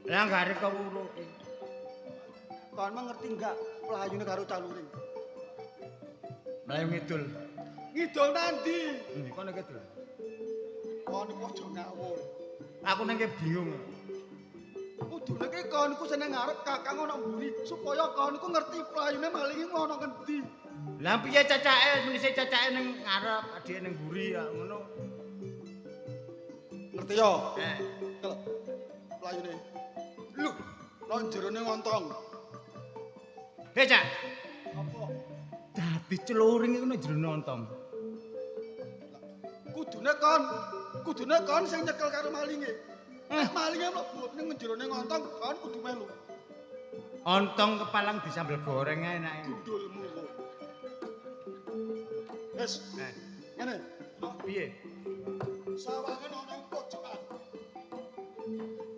Lah gak arep kewuruke. Kon mah ngerti enggak playune karo Taluring? Mlayu ngidul. Ngidol nandi? Endi kono kidul? Kon iku aja ngawur. Aku nang bingung. Kudune ki kon iku seneng ngarep kakang ana mburi supaya kon iku ngerti playune malinge ana ngendi. Lah piye cacake menise cacake ning ngarep adike ning mburi ya ngono. Ngerti yo? Eh, Kelep. Playune. Lho, nang jerone ngontong. heh cak. Apa? Dadi celuring iku nang jero nonton. Kudune kon sing nyekel karo malinge. Malinge mlebu ning jerone ngontong kon kudu melu. Ontong kepalang disambel goreng ae enake. Gundulmu kok. Wes, Eh, ngene. piye? Sawangan ana ing pojokan.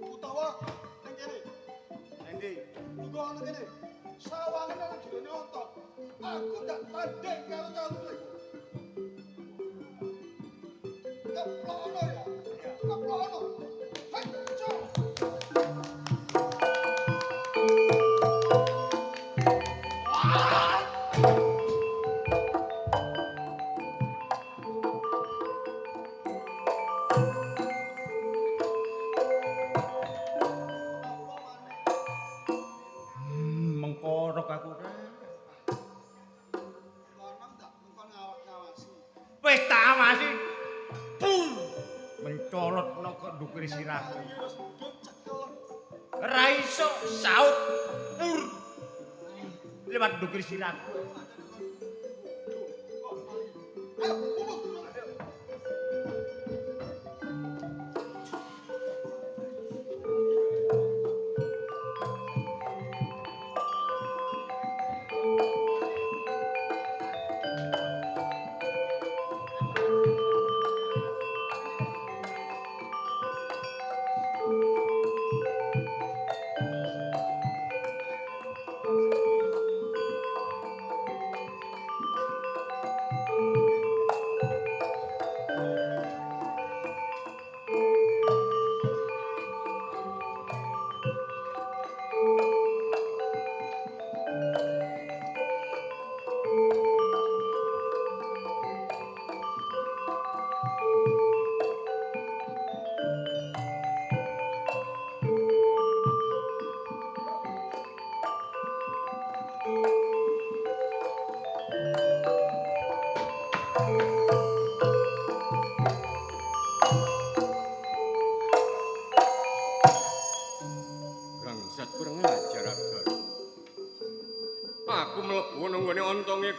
Utawa ning kene. Endi? Tunggu ana kene. Sawangan ana jerone ngontong. Aku tak tanding karo Taluring. Keplono ya. Keplono. Hancur. Mengkorok aku kan. Kono tak kon ngawasi. Wis tak awasi. Pum. Mencolot nang ndukur sirahku. Iki wis ndut cekel. Ora iso saut. Pur. Lewat ndukur sirahku. Ayo, ngomong dulu.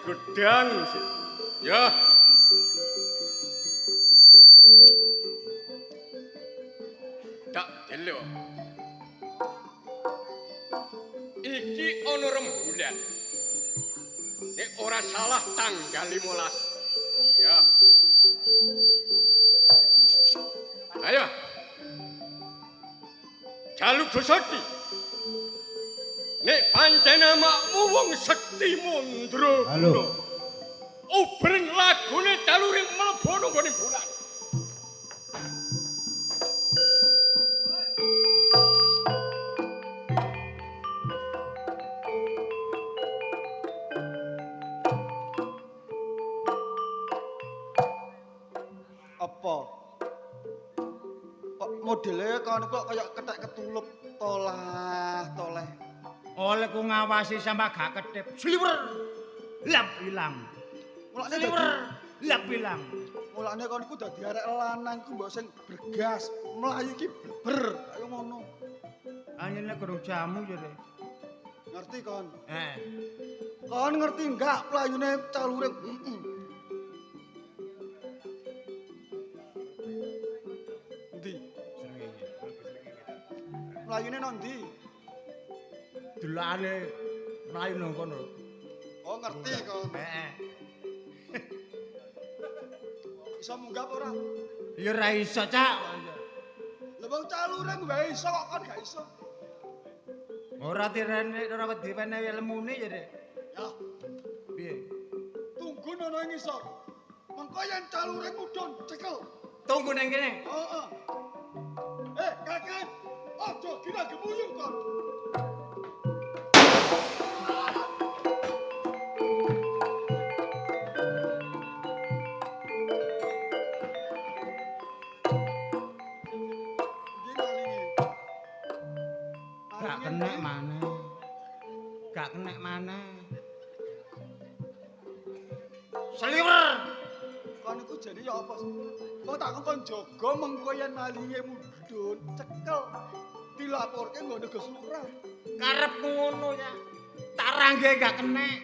gedang sih. Ya. Tak delo. Iki ana rembulan. Nek ora salah tanggal 15. Ya. Ayo. Jaluk Sakti. Nek pancen amakmu wong sekti mundra. Halo. Ubren lagune daluring mlebu nggone bulan. Apa? Kok modelnya kan kok kayak ketek ketulup toleh. Oleh ku ngawasi sama gak kedip. Sliwer. Lap ilang. Mulane Sliwer. Lap ilang. mulane kon iku dadi arek lanang ku mbok sing bergas, mlayu iki bleber. Ayo ngono. Anyene kurung jamu jare. Ngerti kon? Eh. Kon ngerti enggak playune calure? Ndi? Mlayune nang ndi? Delane mlayu nang kono. Oh, ngerti kon. Heeh. Iso munggah apa ora? Ya ora iso, Cak. Lah wong calure wae iso kok kon gak iso. Ora tirene ora wedi pene lemune jare. Ya, Piye? tunggu nono ing isor. Mengko yen calure mudhun cekel. Tunggu nang kene. Heeh. Kakek, aja kira gemuyung kon. Gak kenek mana? Gak kenek mana? Sliwer. Kon iku jane ya apa? Kok tak kon jaga mengko yen malinge mudhun cekel. Dilaporke nggo Gus Lurah. Karepmu ngono ya. Tak rangge gak kenek.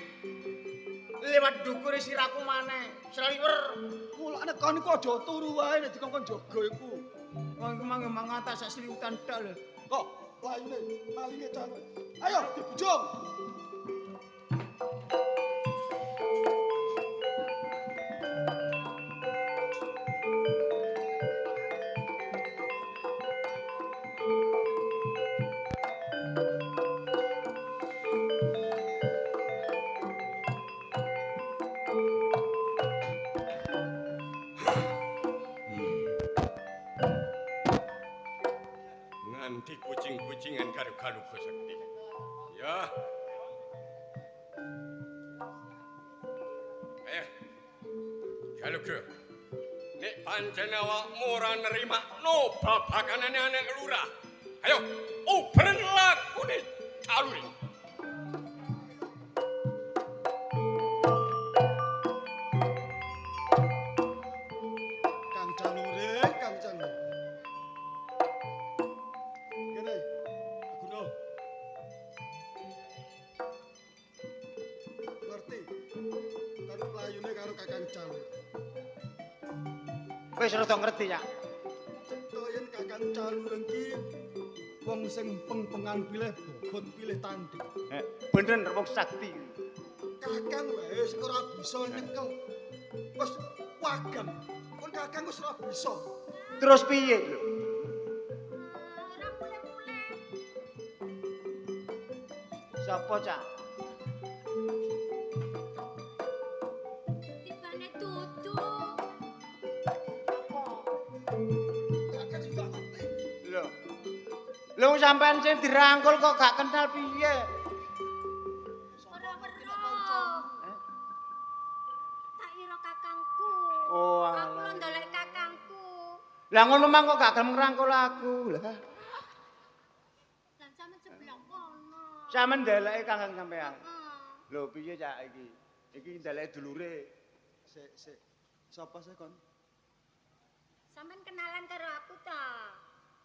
Lewat dukure siraku maneh. Sliwer. Mulane kon iku aja turu wae nek dikon jaga iku. Kok iku mang ngatak sak sliwutan tok lho. Kok layune malinge calon. Ayo dibujung. Nganti kucing-kucingan karo Galuga Sakti. Ya. Galuga. Nek pancen awakmu ora nerimakno babakanane anek lurah. Ayo, ubren lakune calure. Kang Calure, Kang Calure. Kene, Guna. Ngerti? Karo playune karo Kakang Calure. Wis rada ngerti ya. Cetha yen Kakang Calure iki wong sing peng-pengan pilih bobot pilih tanding. Bener wong sakti. Kakang wae sing ora bisa nyekel. Wes wagem. Kon Kakang wis ora bisa. Terus piye lho? Ora mulai-mulai. Sapa, Cak? Tibane dudu. Kakang juga ngerti. Lho. Lho sampean sing dirangkul kok gak kenal piye? Ora weruh. Eh? Tak ira kakangku. Oh, Aku alah. lho ndolek kakangku. Lah ngono mang kok gak gelem ngrangkul aku. Lah, Lan sampe sebelah kono. sampean ndeleke Kakang sampean. Heeh. Lho piye Cak iki? Iki ndeleke dulure. Sik. Sapa sih kon? Sampeyan kenalan karo aku ta?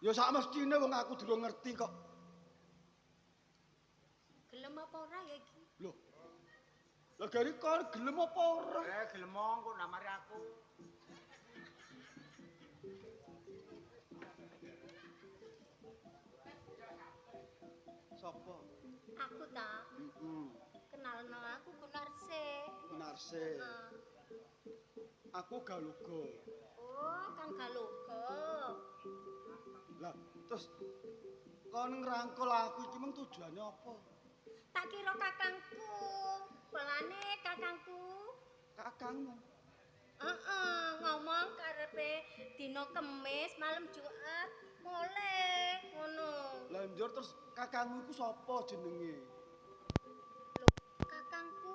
Ya sak mestine wong aku durung ngerti kok. Gelem apa ora ya iki? Lho, Lah gari kon gelem apa ora? Gelem kok namari aku. Sapa? Aku ta. Kenalno aku Gunarse. Gunarse. Aku Galuga. Oh, Kang Galuga. Lah, terus kon ngrangkul aku iki mung tujuane apa? Tak kira kakangku. Pelane kakangku. Kakangmu. Ngomong karepe dina Kemis malam Jumat mulai ngono. Lah njur terus kakangmu iku sapa jenenge? Loh, kakangku?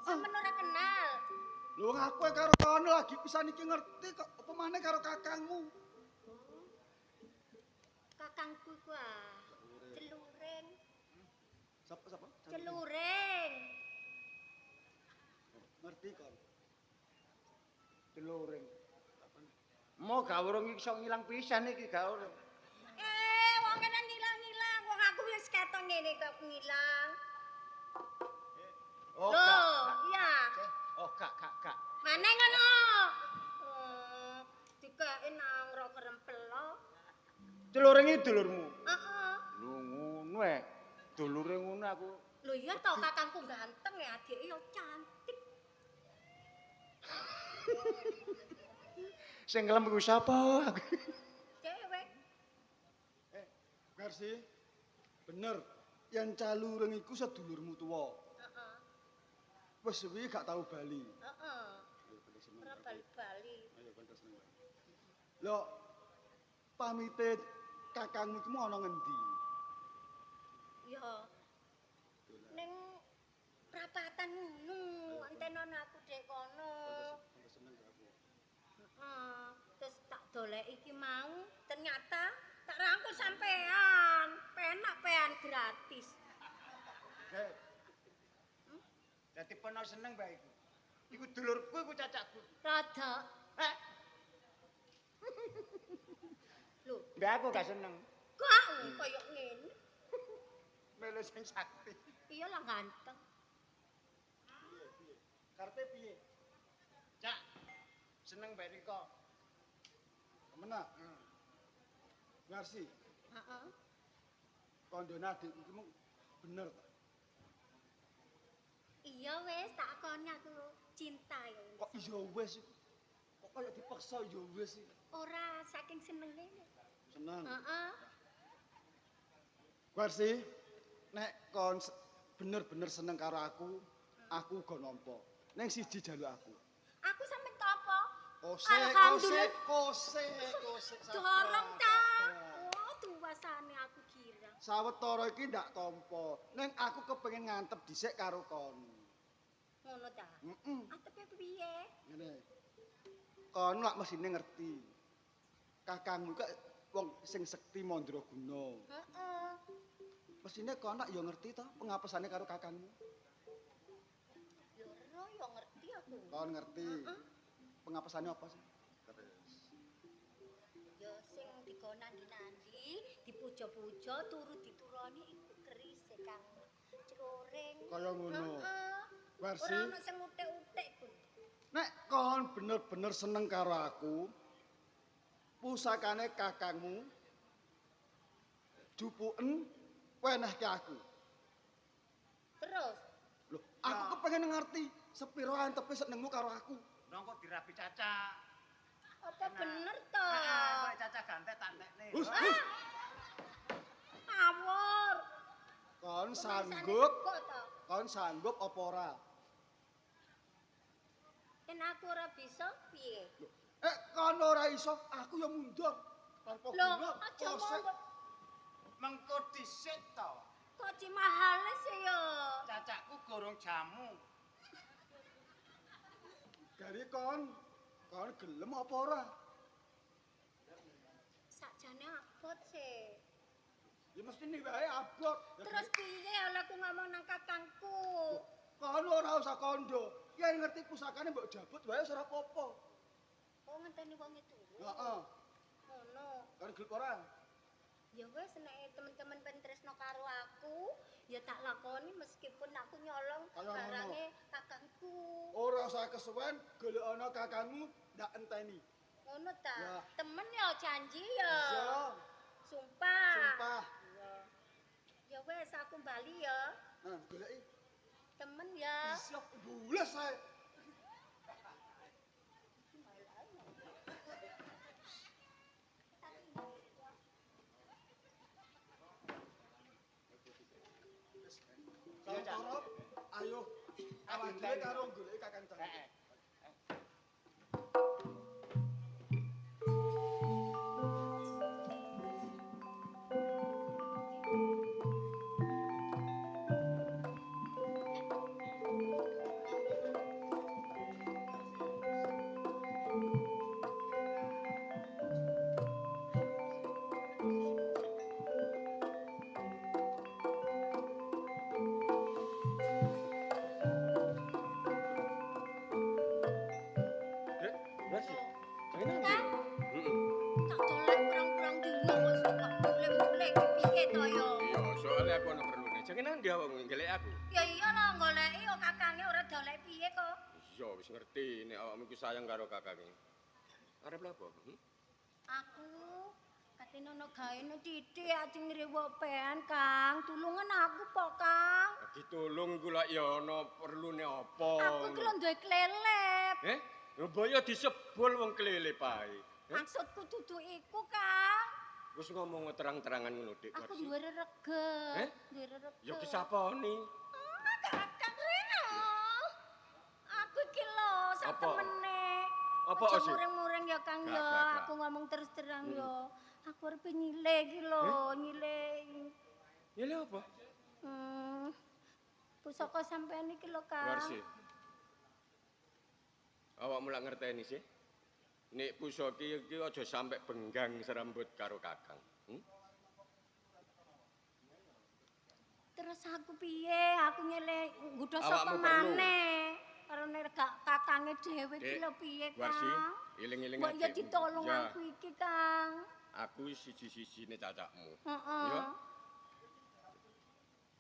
Sampeyan ora kenal. Lho aku karo kono lagi pisan iki ngerti kok apa maneh karo kakangmu. Kakangku ku celuring. Sapa? Celuring. Ngerti kon. Celuring. Mo gak urung iso ngilang pisan iki gak urung. Wong kene ngilang-ngilang, wong aku wis keton ngene kok ngilang. Oh, Loh, iya. Oh, gak. Mana ngono? Dikake nang ro kerempelo. Celuring iki dulurmu. Heeh. Lho ngono Dulure ngono aku. Lho iya to kakangku ganteng ya, adike yo cantik. Sing ngelem iku sapa? Cewek. Garsi. Bener, yang calureng iku sedulurmu tuwa. Heeh. Wis suwi gak tau bali. Heeh. Ora bali-bali. Ayo kanca seneng. Lho, pamite kakangmu iku ana ngendi? Ya. Ning prapatan ngono, antenan aku dek kono. Terus tak dolek iki mau, ternyata tak rangkul sampean. Penak gratis. Dadi peno seneng bae iku. Iku dulurku iku cacakku. Rada. Lho, Mbak aku gak seneng. kok koyo ngene. Melu sing sakti. Iya lah ganteng. Karepe piye? Cak. Seneng bae Riko. Menak. Garsi, Heeh. kandhane adik iki mung bener ta? Iya wis tak akoni aku cinta ya. Kok iya wis iku? Kok kaya dipaksa iya wis iki? Ora saking senenge. Seneng. Heeh. Garsi, nek kon bener-bener seneng karo aku uga nampa. Ning siji jaluk aku. Aku sampe apa? Kose. Dorong ta. Oh, tuwasane aku kira. Sawetara iki ndak tampa. Ning aku kepengin ngantep dhisik karo kon. Ngono ta? Heeh. Atepe piye? Ngene. Kon lak mesine ngerti. Kakangmu kok wong sing sekti mandraguna. Heeh. Mesine kon lak ya ngerti to pengapesane karo kakangmu. Loro ya ngerti aku. Kon ngerti. Pengapesane apa sih? Ya sing digonan dinandi, dipuja-puja, turu dituroni iku keris Kang Celuring. Kaya ngono. Heeh. Warsi. Ora ono sing utek-utek ku. Nek kon bener-bener seneng karo aku, pusakane kakangmu jupuken wenehke aku. Terus Loh, aku kepengen ngerti sepiro antepe senengmu karo aku. Nongko dirapi Caca. apa bener to? Kok Caca gantek tak entekne. Hus. Awur. Kon Pemangsane sanggup, kok to? kon sanggup apa ora? Yen aku ora bisa piye? Kon ora iso, aku ya mundur. Tanpa Lho, guna. aja kosek. monggo. Mengko dhisik to. Kok cimahale sih ya? Cacakku gorong jamu. Gari kon gelem apa ora? Sakjane abot sih. Ya mesti nih wae abot. Ya, Terus piye oleh aku ngomong nang kakangku? kon ora usah kondo. Ya ngerti pusakane mbok jabut wae ora apa-apa. Oh ngenteni wong itu. Heeh. Ngono. Kon gelem ora? Ya wis nek temen-temen ben tresno karo aku, Ya tak lakoni meskipun aku nyolong Kaya ngono. barange kakangku. Ora usah kesuwen golek ana kakangmu ndak enteni. Ngono ta? Ya. Temen ya janji ya. Iya, Sumpah. sumpah. Ya wes aku bali ya. Nah, goleki. Temen ya. Siap bules ae. Santoro, ayo awak dhewe karo goleki kakang Cangkir. Dek, Warsi. Jangan nanti. Kang? Heeh. Tak dolek kurang-kurang dino kok suka mulai-mulai piye to yo. Iya, soalnya aku ana perlune. Jangan nanti awak ngelek aku. Ya iyalah goleki yo kakange ora dolek piye kok. Iya, wis ngerti nek awakmu iki sayang karo kakangmu. Arep lha apa? Aku katene ono gaene titik ajeng ngrewopen Kang. Tulungan aku po Kang. Ditulung iku lak ya ana perlune apa. Aku iki lho duwe klelep. Mbaya disebul wong kelelep ae. Maksudku dudu iku Kang. Wis ngomong terang-terangan ngono, Dik. Aku Warsi. duwe rereget. Eh? Duwe rereget. Ya disaponi. Kakak Reno. Aku iki lho sak Apa? temene. Apa Aja sih? mureng-mureng ya Kang Gak, ya. gak, gak. Aku ngomong terus terang ya. Aku arep nyile iki lho, nyile. Ya lha apa? Pusaka sampean iki lho Kang. Warsi. Awakmu lak ngerteni sih. Nek pusaka iki aja sampe benggang serambut karo kakang. Terus aku piye? Aku nyile nggodho sapa Awakmu perlu. maneh? Karo nek gak kakange dhewe iki Dek, lho piye Warsi, Kang? eling-eling Mbok ya adikmu. ditolong Ya. aku iki Kang. Aku siji-sijine cacakmu. Heeh. Ya.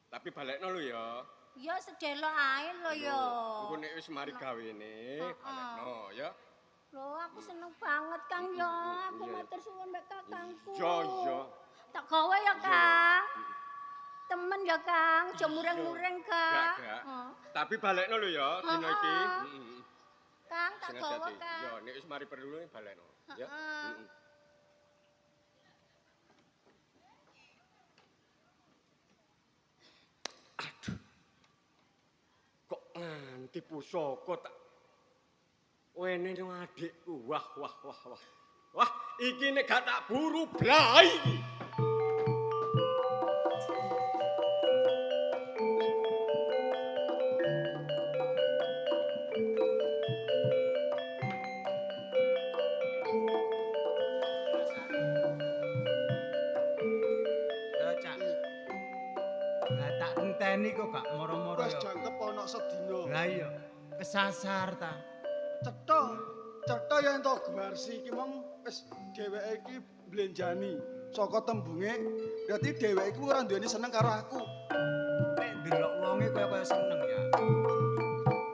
Tapi balekno lho ya. Ya sedelok ae lho ya. Engko nek wis mari gawene, balekno ya. Lho aku seneng banget Kang ya. Aku Iya. matur suwun mbek kakangku. Iya, iya. Tak gawe ya Iya. Kang. Temen ya Kang, aja Iya. mureng-mureng Gak, Kang. gak. Heeh. Tapi balekno lho ya dina iki. Heeh. Kang tak Sing gawe hati-hati. Kang. Ya, nek wis mari perlu balekno, ya. Heeh. Aduh. Kok nganti pusaka tak wene nang adikku. Wah, wah, wah, wah. Wah, iki nek gak tak buru blai iki. Ya, Cak. Lah tak enteni kok gak moro-moro Wis ya. jangkep ana sedina. Lah iya, kesasar ta. Cetha, cetha ya entuk Guarsi iki mong wis dheweke iki mblenjani saka tembunge. Berarti dheweke iki ora duweni seneng karo aku. Nek ndelok wonge kaya seneng ya.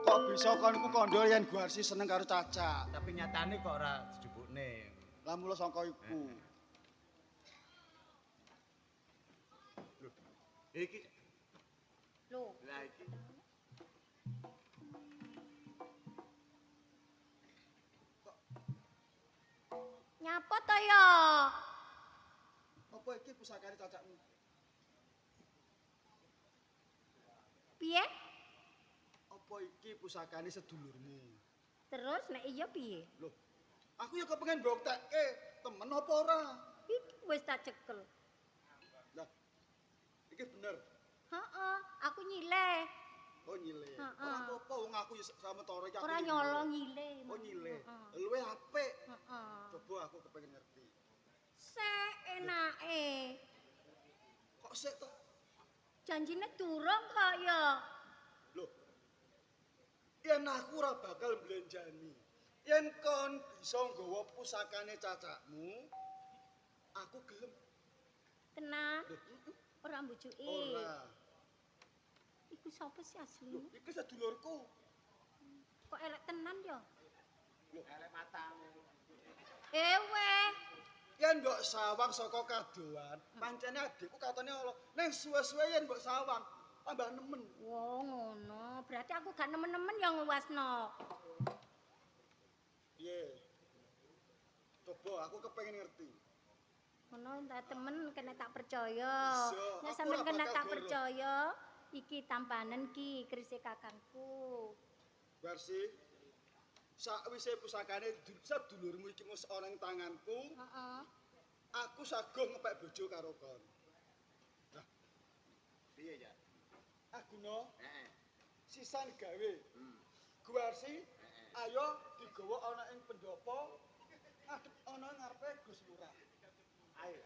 Kok bisa konku kandha yen Guarsi seneng karo Caca. Tapi nyatane kok ora dijupukne. Lah mula sangka iku. Iki Lho, lah iki nyapa to ya? Apa iki pusakane cacakmu? Piye? Apa iki pusakane sedulurmu? Terus nek iya piye? Loh, aku ya kepengen mboktekke, temen apa ora? Iki wis tak cekel. Lah, iki bener. Heeh, aku nyile. Oh nyile. Heeh. Ora apa-apa wong aku ya samentara iki aku. Ora nyile. nyolong nyile. Oh nyile. Heeh. Luwe apik. Heeh. Coba aku kepengen ngerti. Sek enake. Kok sik to? Janjine durung kok ya. Loh. Yen aku ora bakal mblenjani. Yen kon bisa nggawa pusakane cacakmu, aku gelem. Tenan, Loh, ora mbujuki. ora. Iku sapa sih asline? Iku sedulurku. Kok elek tenan ya? Elek matamu. Weh. Yen mbok sawang saka kadoan, pancene adikku katone Allah. Ning suwe-suwe yen mbok sawang, tambah nemen. Wah, ngono. Berarti aku gak nemen-nemen ya nguwasno. Piye? Coba aku kepengin ngerti. Ngono ta temen kena tak percaya. Iso, Nek aku sampeyan ora kena bakal tak goro. percaya, iki tampanen ki kerise kakangku. Barsi sakwise pusakane sedulurmu iki mung ana ing tanganku, Heeh. aku saguh ngepek bojo karo kon. Nah, Piye ya? Aguna Heeh. sisan gawe. Guarsi ayo digawa ana ing pendopo, ngadep ana ngarepe Gus Lurah. Ayo.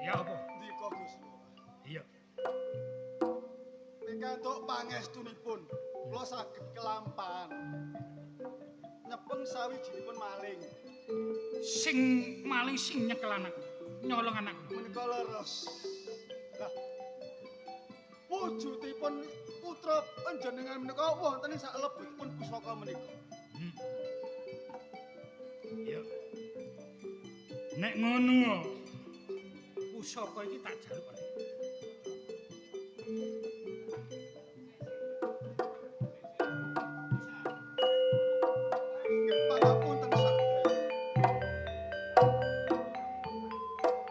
Ya apa? Ndika Gus Lurah. Iya. Pikantuk pangestunipun, kula saged kelampahan. Nyepeng sawijinipun maling. Sing maling sing nyekel anak, nyolong anak. Menika leres. Lah. Wujudipun putra panjenengan menika wonten ing salebetipun pusaka menika. Ya. Nek ngono pusaka iki tak jaluk ae. Pangapunten sakti.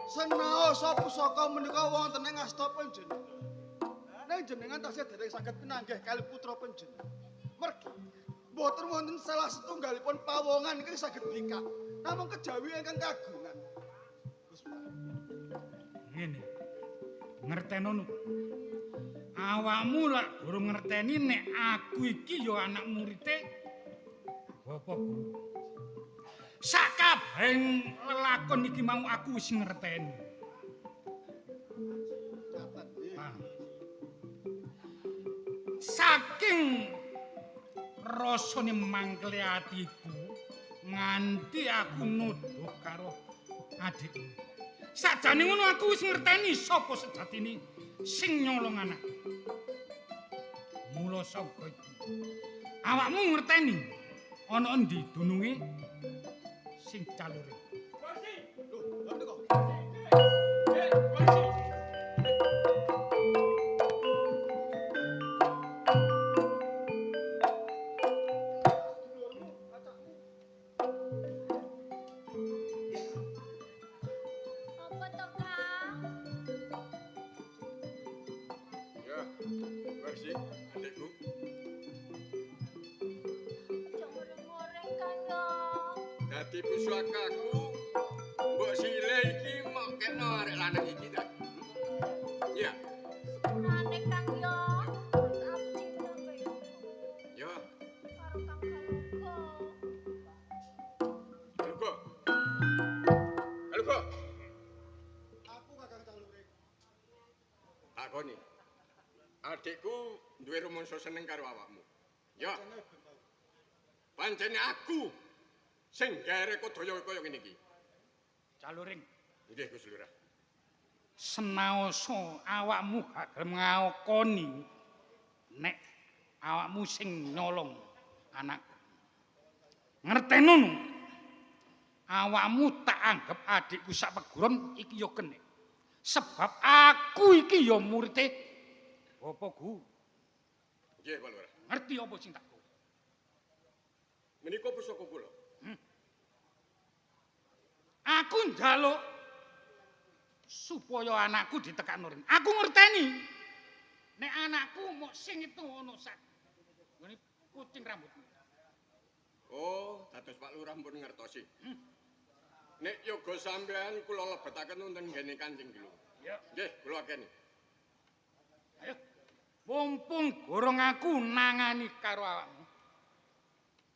Senaosa pusaka menika wonten ing asta panjenengan. Nek jenengan tasih dereng saged pinanggih kali putra panjenengan. Mergi boten wonten salah setunggalipun pawongan ingkang saged bikak. Namung kejawi ingkang kagungan. Ngene. Ngertenono. Awakmu lak durung ngerteni nek aku iki ya anak murite Bapak Guru. Sakabehing lelakon iki mau aku wis ngerteni. Catet nggih. Ah. Saking rasane mangkele atiku nganti aku nuduh karo adikku. Sakjane ngono aku wis ngerteni sapa sejatine sing nyolong anak. Mula saka iku awakmu ngerteni ana endi dununge sing calure. Lho, lha menika. Apa to, Kang? Ya, Barsi, adikku. Aja ngoreng-ngoreng kan ya. Dadi pusakaku mbok sile iki mok kena arek lanang iki ta. Iya, Sepurane Kang ya. Aku cinta kaya ya. karo Kang Galugo. Galugo. Galugo. Aku Kakang Caluring. Takoni. Adikku duwe rumangsa seneng karo awakmu. Ya, Jane bener. pancene aku sing gawe kodaya kaya ngene iki. Caluring. Nggih, Gus Lurah. Senaosa awakmu gak gelem ngakoni nek awakmu sing nyolong anak. Ngertenono. Awakmu tak anggap adikku sak peguron iki ya kene. Sebab aku iki ya murite Bapak Guru. Nggih, Pak Lurah. Ngerti apa sing tak kowe? Menika pusaka kula. Aku njaluk supaya anakku ditekakno rene. Aku ngerteni nek anakku mok sing itu ngono sak. Ngene kucing rambut. Oh, dados Pak Lurah pun ngertosi. Nek yoga sampean kula lebetaken wonten nggene Kanjeng Gelu. Ya, Nggih, kula akeni. ayo. Mumpung gorong aku nangani karo awakmu.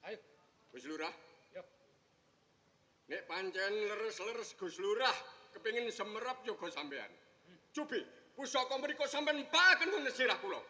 Ayo, Gus Lurah. yo. Nek pancen leres-leres Gus Lurah kepengin semerap yoga sampean. Cobi, pusaka mriku sampean paken nang sirah kula.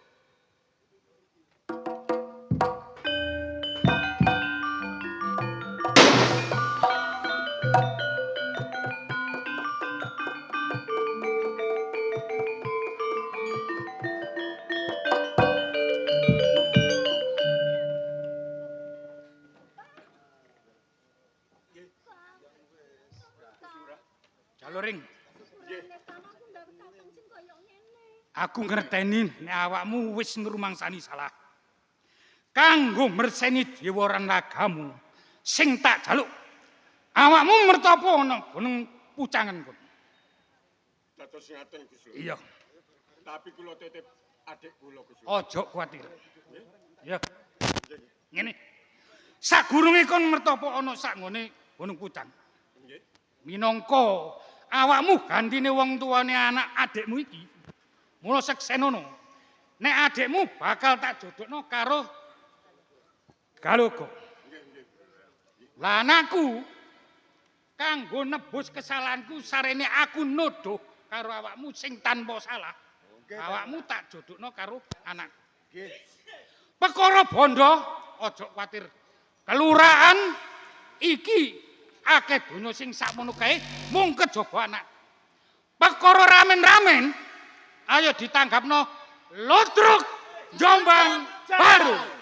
Jaloring, Nggih. aku ngerteni nek awakmu wis ngrumangsani salah. Kanggo merseni dewa ranagamu sing tak jaluk. Awakmu mertapa ana gunung pucangen kono. Dados ngaten Gus Lurah. Iya, Tapi kula titip adik kula Gus Lurah. aja kuwatir. Ya. Ngene. Sagurunge kon mertapa ana sak ngene gunung pucang. Nggih. Minangka awakmu gantine wong tuane anak adikmu iki. Mula seksenono. Nek adikmu bakal tak jodhokno karo Galogo. Lah anakku kanggo nebus kesalahanku sarene aku nuduh karo awakmu sing tanpa salah. Awakmu tak jodhokno karo anak. Nggih. Perkara bondo aja kuwatir. Kelurahan iki akeh donya sing sakmono kae mung kejaba anak. Perkara ramen-ramen ayo ditanggapno Ludruk Jombang Baru.